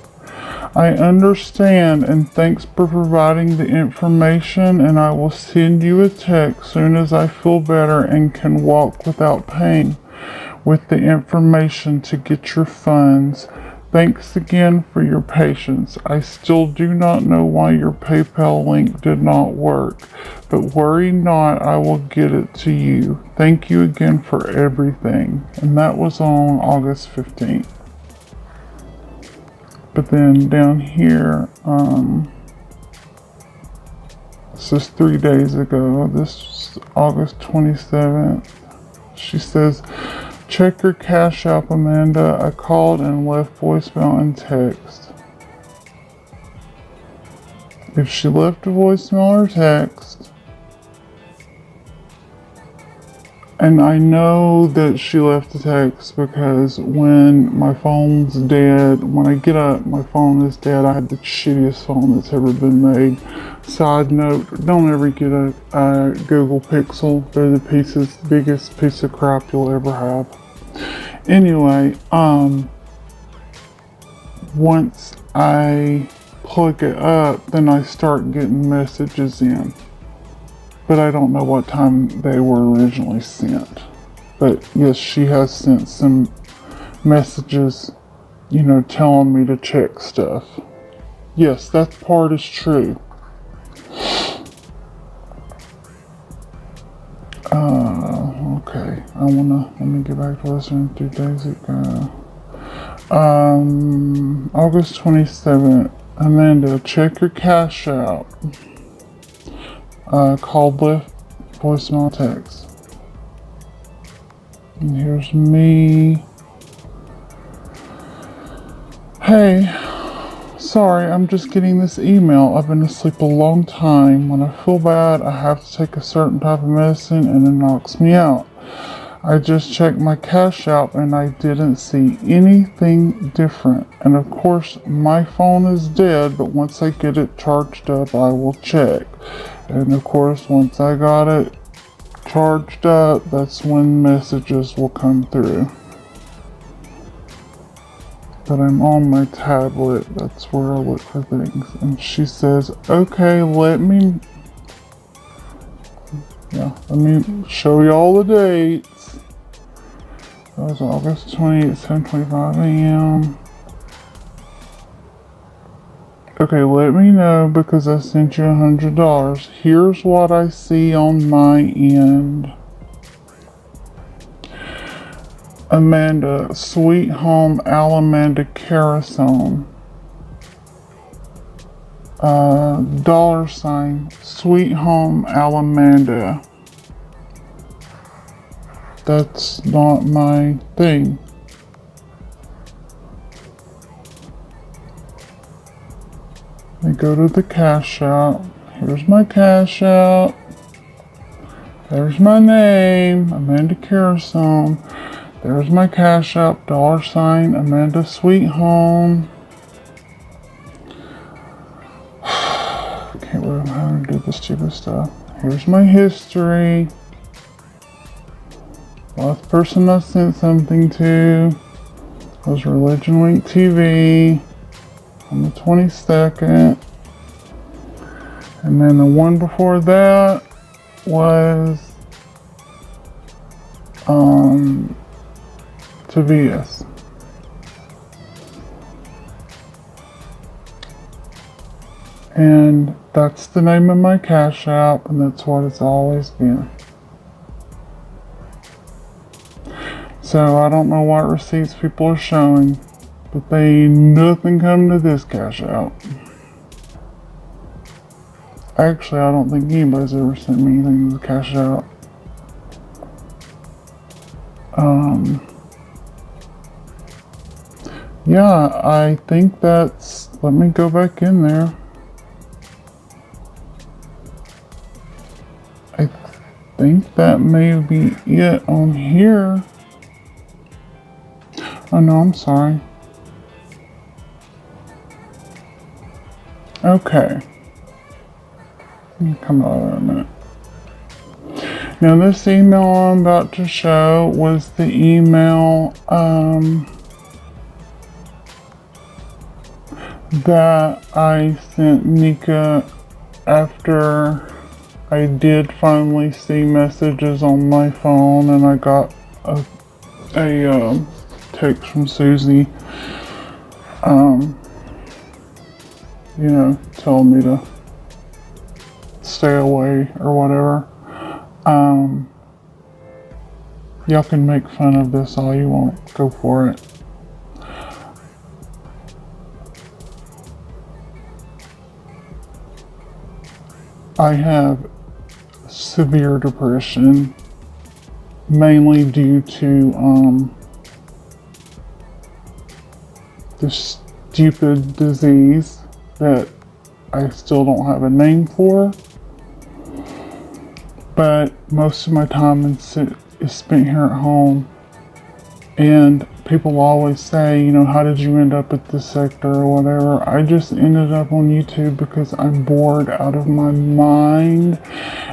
I understand, and thanks for providing the information, and I will send you a text soon as I feel better and can walk without pain with the information to get your funds. Thanks again for your patience. I still do not know why your PayPal link did not work, but worry not, I will get it to you. Thank you again for everything. And that was on August 15th. But then down here, this is 3 days ago, this is August 27th. She says, check your Cash App, Amanda. I called and left voicemail and text. If she left a voicemail or text, and I know that she left a text because when my phone's dead, when I get up, my phone is dead. I had the shittiest phone that's ever been made. Side note, don't ever get a Google Pixel. They're the biggest piece of crap you'll ever have. Anyway, once I plug it up, then I start getting messages in. But I don't know what time they were originally sent. But yes, she has sent some messages, telling me to check stuff. Yes, that part is true. Okay, let me get back to listening 2 days ago. August 27th, Amanda, check your Cash App. Called, left voicemail, text. And here's me. Hey, sorry, I'm just getting this email. I've been asleep a long time. When I feel bad, I have to take a certain type of medicine and it knocks me out. I just checked my Cash App and I didn't see anything different. And of course, my phone is dead, but once I get it charged up, I will check. And of course, once I got it charged up, that's when messages will come through. But I'm on my tablet, that's where I look for things. And she says, okay, let me show you all the dates. That was August 28th, 7:25 a.m. Okay, let me know because I sent you $100. Here's what I see on my end. Amanda, Sweet Home Alamanda Carousel. $, Sweet Home Alamanda. That's not my thing. I go to the Cash App. Here's my Cash App. There's my name, Amanda Carousel. There's my Cash App, $, Amanda Sweet Home. I can't believe I'm having to do this stupid stuff. Here's my history. Last person I sent something to was Religion Week TV on the 22nd. And then the one before that was Tobias. And that's the name of my Cash App, and that's what it's always been. So I don't know what receipts people are showing, but they ain't nothing come to this Cash App. Actually, I don't think anybody's ever sent me anything to the Cash App. Yeah, I think that's, let me go back in there. I think that may be it on here. Oh no, I'm sorry. Okay. Come on a minute. Now this email I'm about to show was the email that I sent Nyca after I did finally see messages on my phone, and I got a text from Susie, you know, telling me to stay away or whatever. Y'all can make fun of this all you want. Go for it. I have severe depression, mainly due to this stupid disease that I still don't have a name for, but most of my time is spent here at home. And people always say, you know, how did you end up at this sector or whatever? I just ended up on YouTube because I'm bored out of my mind,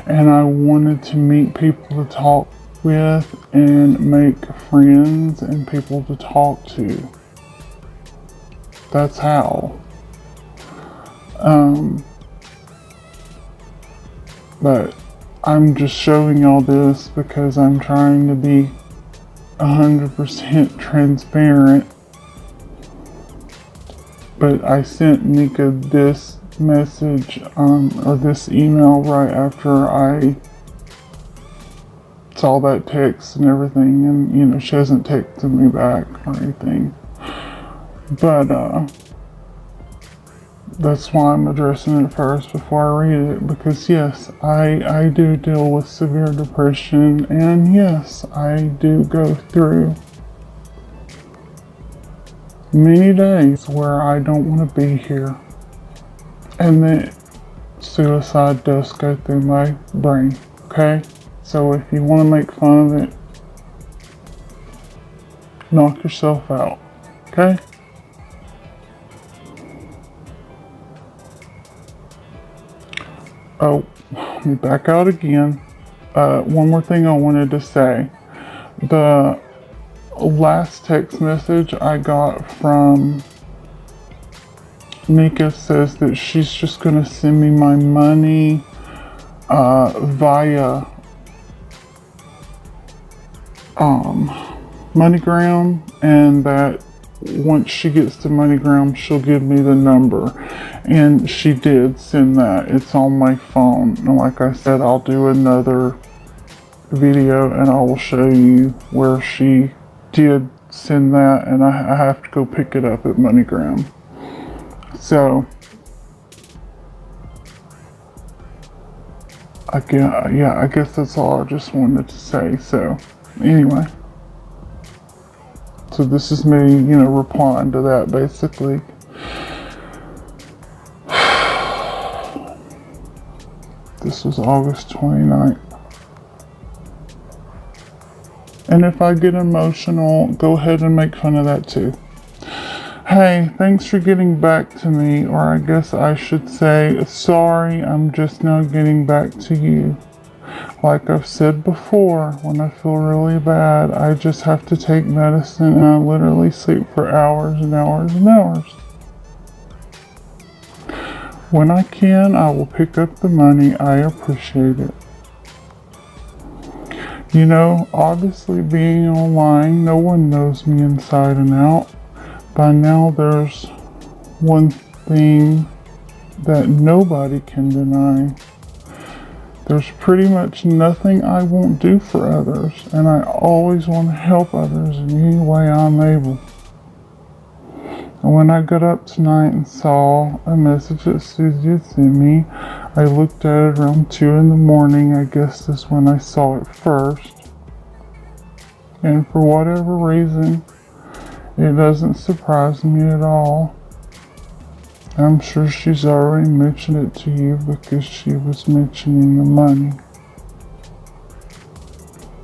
and I wanted to meet people to talk with and make friends and people to talk to. That's how. But I'm just showing y'all this because I'm trying to be 100% transparent. But I sent Nyca this message, or this email right after I saw that text and everything, and you know, she hasn't texted me back or anything. But that's why I'm addressing it first before I read it, because yes, I do deal with severe depression, and yes, I do go through many days where I don't want to be here, and then suicide does go through my brain, okay? So if you want to make fun of it, knock yourself out, okay? Oh, let me back out again. One more thing I wanted to say. The last text message I got from Nyca says that she's just going to send me my money via MoneyGram, and that once she gets to MoneyGram, she'll give me the number. And she did send that. It's on my phone. And like I said, I'll do another video and I will show you where she did send that, and I have to go pick it up at MoneyGram. So, I guess that's all I just wanted to say. So, anyway. So this is me, you know, replying to that, basically. This was August 29th. And if I get emotional, go ahead and make fun of that too. Hey, thanks for getting back to me, or I guess I should say, sorry, I'm just now getting back to you. Like I've said before, when I feel really bad, I just have to take medicine, and I literally sleep for hours and hours and hours. When I can, I will pick up the money. I appreciate it. You know, obviously being online, no one knows me inside and out. By now, there's one thing that nobody can deny. There's pretty much nothing I won't do for others, and I always want to help others in any way I'm able. And when I got up tonight and saw a message that Susie had sent me, I looked at it around 2 in the morning. I guess that's when I saw it first. And for whatever reason, it doesn't surprise me at all. I'm sure she's already mentioned it to you because she was mentioning the money.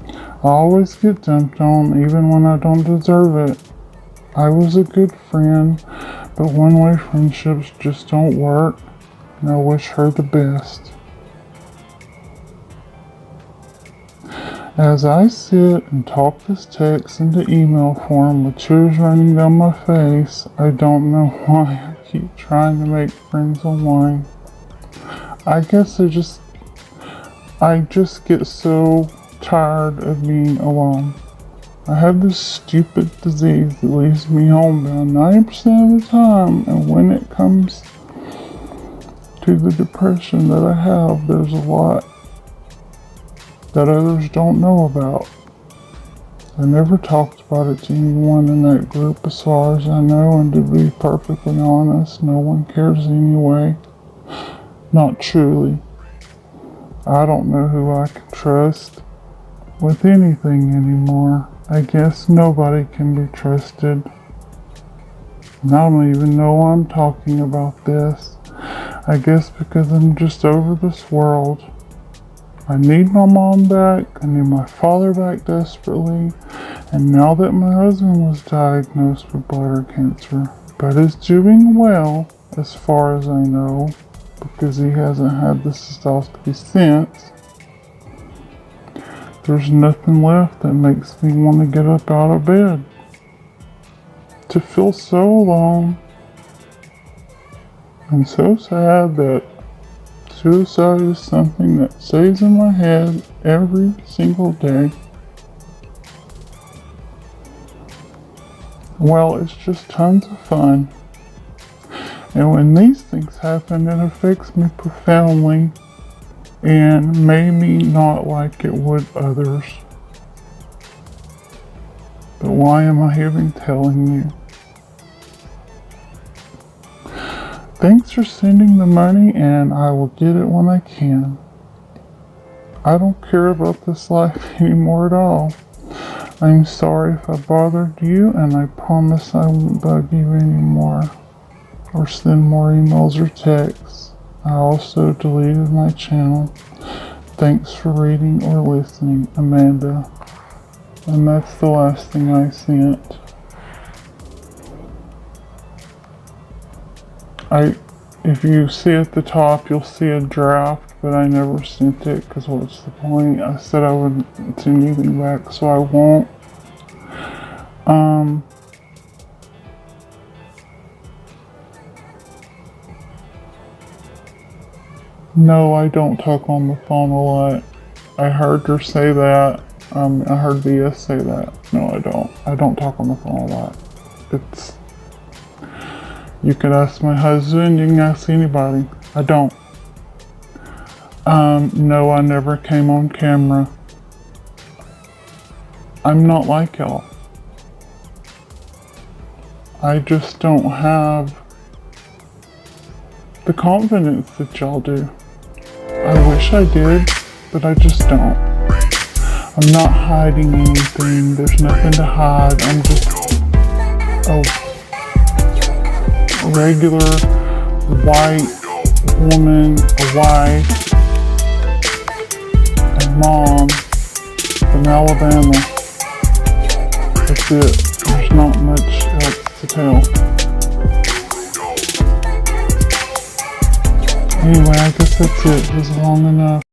I always get dumped on even when I don't deserve it. I was a good friend, but one-way friendships just don't work, and I wish her the best. As I sit and talk this text into email form with tears running down my face, I don't know why I keep trying to make friends online. I guess I just get so tired of being alone. I have this stupid disease that leaves me homebound 90% of the time, and when it comes to the depression that I have, there's a lot that others don't know about. I never talked about it to anyone in that group as far as I know, and to be perfectly honest, no one cares anyway. Not truly. I don't know who I can trust with anything anymore. I guess nobody can be trusted. And I don't even know why I'm talking about this. I guess because I'm just over this world. I need my mom back. I need my father back desperately. And now that my husband was diagnosed with bladder cancer, but is doing well as far as I know, because he hasn't had the cystoscopy since, there's nothing left that makes me want to get up out of bed. To feel so alone and so sad that suicide is something that stays in my head every single day. Well, it's just tons of fun. And when these things happen, it affects me profoundly, and maybe not like it would others. But why am I even telling you? Thanks for sending the money, and I will get it when I can. I don't care about this life anymore at all. I'm sorry if I bothered you, and I promise I won't bug you anymore or send more emails or texts. I also deleted my channel. Thanks for reading or listening, Amanda. And that's the last thing I sent. If you see at the top, you'll see a draft, but I never sent it because what's the point? I said I wouldn't send anything back, so I won't. No, I don't talk on the phone a lot. I heard her say that. I heard BS say that. No, I don't. I don't talk on the phone a lot. You can ask my husband, you can ask anybody. I don't. No, I never came on camera. I'm not like y'all. I just don't have the confidence that y'all do. I wish I did, but I just don't. I'm not hiding anything. There's nothing to hide. I'm just a regular white woman, a wife, and mom from Alabama. That's it. There's not much else to tell. Anyway, I guess that's it. It was long enough.